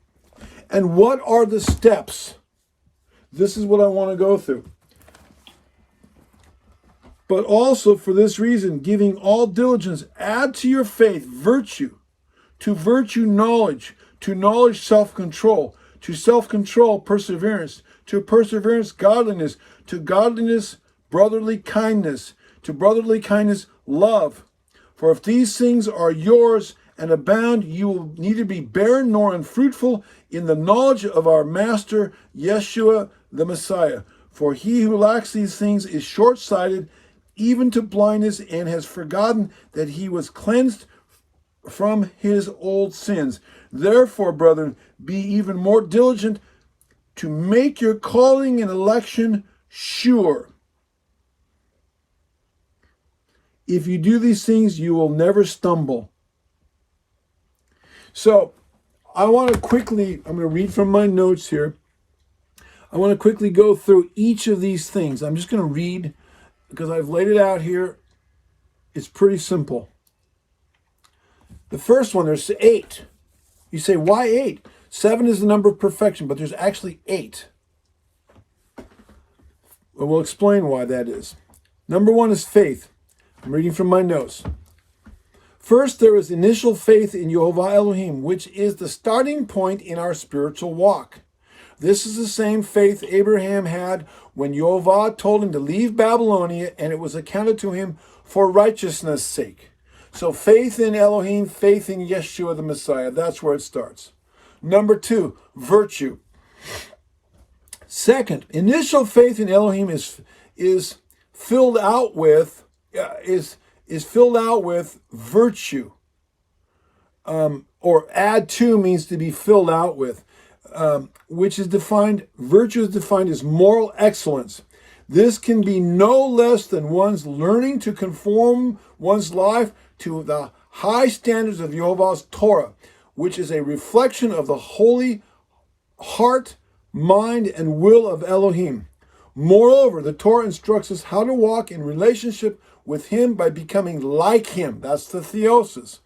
And what are the steps? This is what I want to go through. But also for this reason, giving all diligence, add to your faith virtue, to virtue knowledge, to knowledge self-control, to self-control perseverance, to perseverance godliness, to godliness brotherly kindness, to brotherly kindness love. For if these things are yours and abound, you will neither be barren nor unfruitful in the knowledge of our Master Yeshua the Messiah. For he who lacks these things is short-sighted, even to blindness, and has forgotten that he was cleansed from his old sins. Therefore, brethren, be even more diligent to make your calling and election sure. If you do these things, you will never stumble. So, I want to quickly, I'm going to read from my notes here. I want to quickly go through each of these things. I'm just going to read because I've laid it out here. It's pretty simple. The first one, there's 8. You say, why 8? 7 is the number of perfection, but there's actually 8. We'll explain why that is. Number 1 is faith. I'm reading from my notes. First, there is initial faith in YHVH Elohim, which is the starting point in our spiritual walk. This is the same faith Abraham had when YHVH told him to leave Babylonia, and it was accounted to him for righteousness' sake. So faith in Elohim, faith in Yeshua the Messiah. That's where it starts. Number 2, virtue. Second, initial faith in Elohim is filled out with virtue. Or add to means to be filled out with, which is defined. Virtue is defined as moral excellence. This can be no less than one's learning to conform one's life to the high standards of YHVH's Torah, which is a reflection of the holy heart, mind, and will of Elohim. Moreover, the Torah instructs us how to walk in relationship with Him by becoming like Him. That's the theosis,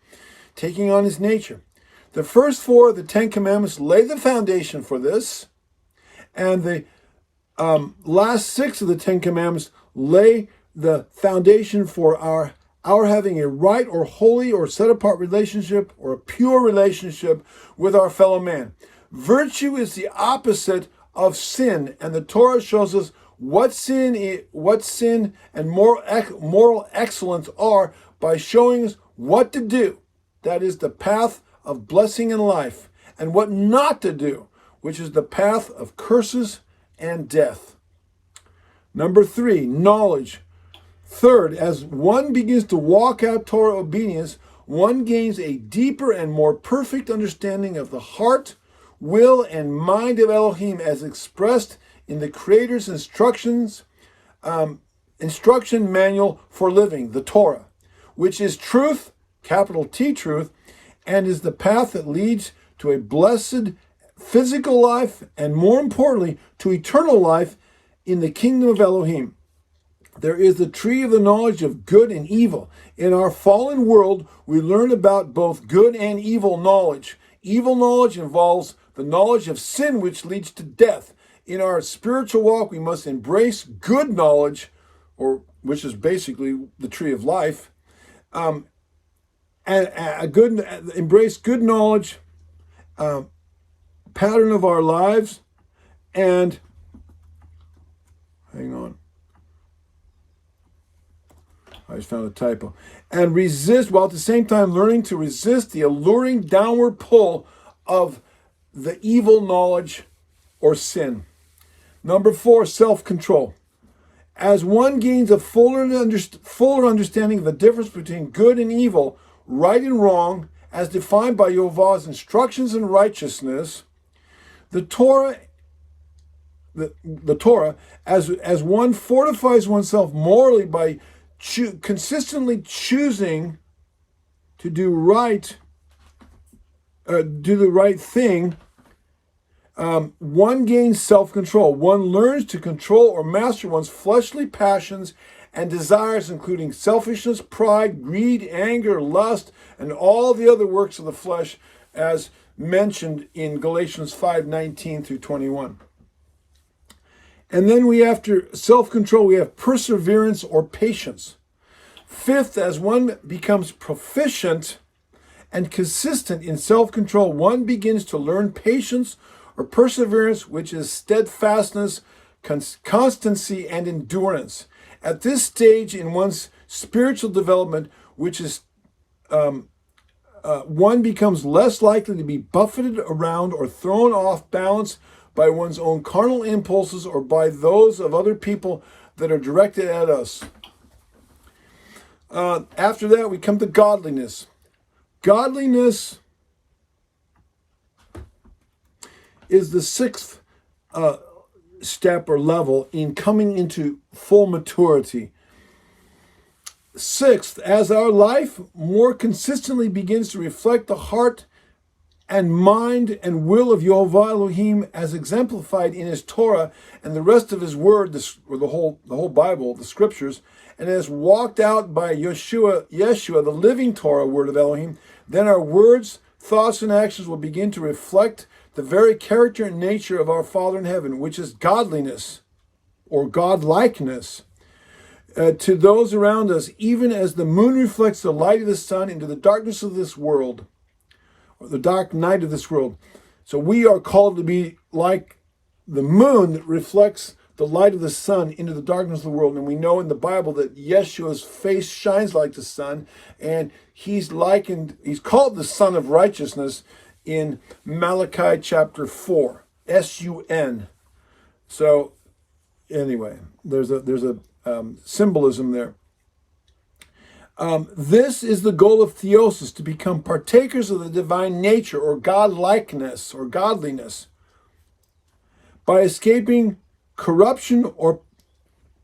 taking on His nature. The first 4 of the 10 Commandments lay the foundation for this, and the last 6 of the 10 Commandments lay the foundation for our having a right or holy or set-apart relationship or a pure relationship with our fellow man. Virtue is the opposite of sin, and the Torah shows us what sin and moral excellence are by showing us what to do. That is the path of blessing and life, and what not to do, which is the path of curses and death. Number 3, knowledge. Third, as one begins to walk out Torah obedience, one gains a deeper and more perfect understanding of the heart, will, and mind of Elohim as expressed in the Creator's instruction manual for living, the Torah, which is truth, capital T truth, and is the path that leads to a blessed physical life, and more importantly, to eternal life in the kingdom of Elohim. There is the tree of the knowledge of good and evil. In our fallen world, we learn about both good and evil knowledge. Evil knowledge involves the knowledge of sin, which leads to death. In our spiritual walk, we must embrace good knowledge, which is basically the tree of life, embrace good knowledge, pattern of our lives, and hang on. I just found a typo. And resist, while at the same time learning to resist the alluring downward pull of the evil knowledge or sin. Number 4, self-control. As one gains a fuller understanding of the difference between good and evil, right and wrong, as defined by YHVH's instructions in righteousness, the Torah, as one fortifies oneself morally by consistently choosing to do the right thing, one gains self-control. One learns to control or master one's fleshly passions and desires, including selfishness, pride, greed, anger, lust, and all the other works of the flesh, as mentioned in Galatians 5:19 through 21. And then after self-control, we have perseverance or patience. Fifth, as one becomes proficient and consistent in self-control, one begins to learn patience or perseverance, which is steadfastness, constancy, and endurance. At this stage in one's spiritual development, which is one becomes less likely to be buffeted around or thrown off balance by one's own carnal impulses or by those of other people that are directed at us. After that, we come to godliness. Godliness is the sixth step or level in coming into full maturity. Sixth, as our life more consistently begins to reflect the heart and mind and will of YHVH Elohim as exemplified in his Torah and the rest of his word, or the whole Bible, the scriptures, and as walked out by Yeshua, the living Torah word of Elohim, then our words, thoughts, and actions will begin to reflect the very character and nature of our Father in heaven, which is godliness or godlikeness. To those around us, even as the moon reflects the light of the sun into the darkness of this world, or the dark night of this world. So we are called to be like the moon that reflects the light of the sun into the darkness of the world. And we know in the Bible that Yeshua's face shines like the sun, and he's called the Son of Righteousness in Malachi chapter 4, S-U-N. So anyway, there's a symbolism there. This is the goal of theosis, to become partakers of the divine nature or godlikeness or godliness by escaping corruption or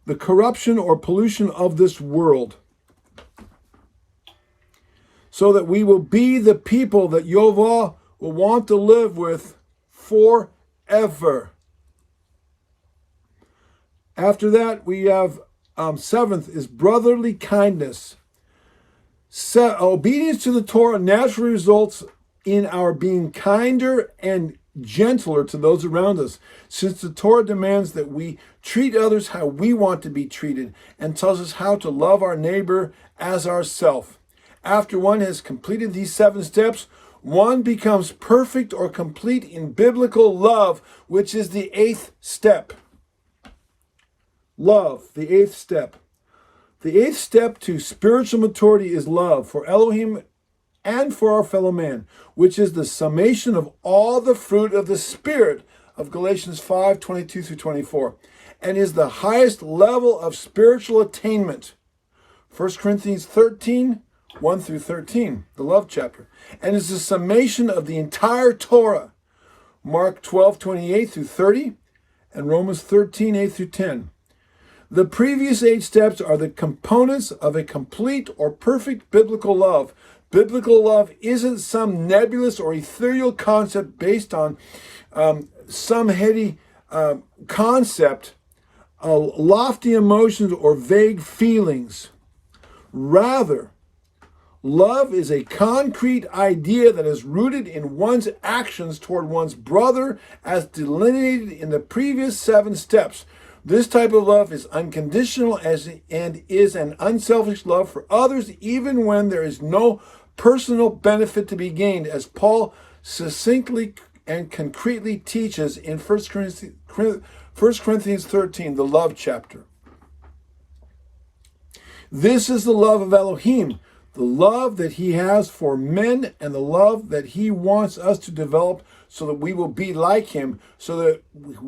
pollution of this world, so that we will be the people that YHVH will want to live with forever. After that, we have seventh is brotherly kindness. Obedience to the Torah naturally results in our being kinder and gentler to those around us, since the Torah demands that we treat others how we want to be treated and tells us how to love our neighbor as ourself. After one has completed these 7 steps, one becomes perfect or complete in biblical love, which is the 8th step. Love, the 8th step. The 8th step to spiritual maturity is love for Elohim and for our fellow man, which is the summation of all the fruit of the Spirit of Galatians 5:22-24, and is the highest level of spiritual attainment. 1 Corinthians 13, 1-13, the love chapter, and is the summation of the entire Torah. Mark 12:28-30, and Romans 13, 8-10. The previous 8 steps are the components of a complete or perfect biblical love. Biblical love isn't some nebulous or ethereal concept based on some heady concept, lofty emotions, or vague feelings. Rather, love is a concrete idea that is rooted in one's actions toward one's brother as delineated in the previous 7 steps. This type of love is unconditional and is an unselfish love for others, even when there is no personal benefit to be gained, as Paul succinctly and concretely teaches in 1 Corinthians 13, the love chapter. This is the love of Elohim, the love that he has for men and the love that he wants us to develop so that we will be like him, so that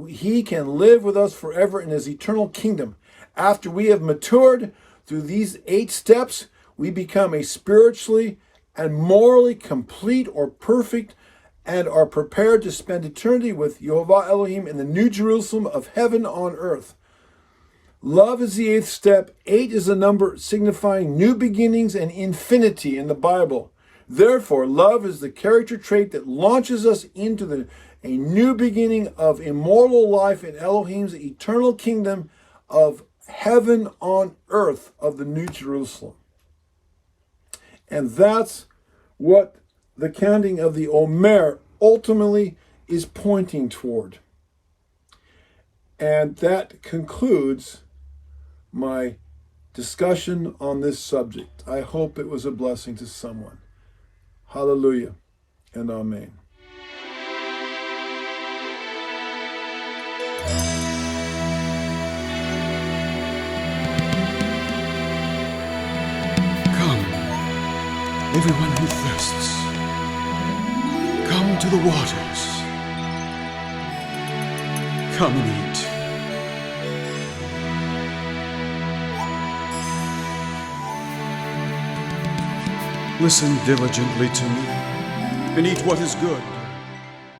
he can live with us forever in his eternal kingdom. After we have matured through these 8 steps, we become a spiritually and morally complete or perfect and are prepared to spend eternity with YHVH Elohim in the New Jerusalem of heaven on earth. Love is the 8th step. 8 is a number signifying new beginnings and infinity in the Bible. Therefore, love is the character trait that launches us into a new beginning of immortal life in Elohim's eternal kingdom of heaven on earth of the New Jerusalem. And that's what the counting of the Omer ultimately is pointing toward. And that concludes my discussion on this subject. I hope it was a blessing to someone. Hallelujah and amen. Everyone who thirsts, come to the waters. Come and eat. Listen diligently to me, and eat what is good.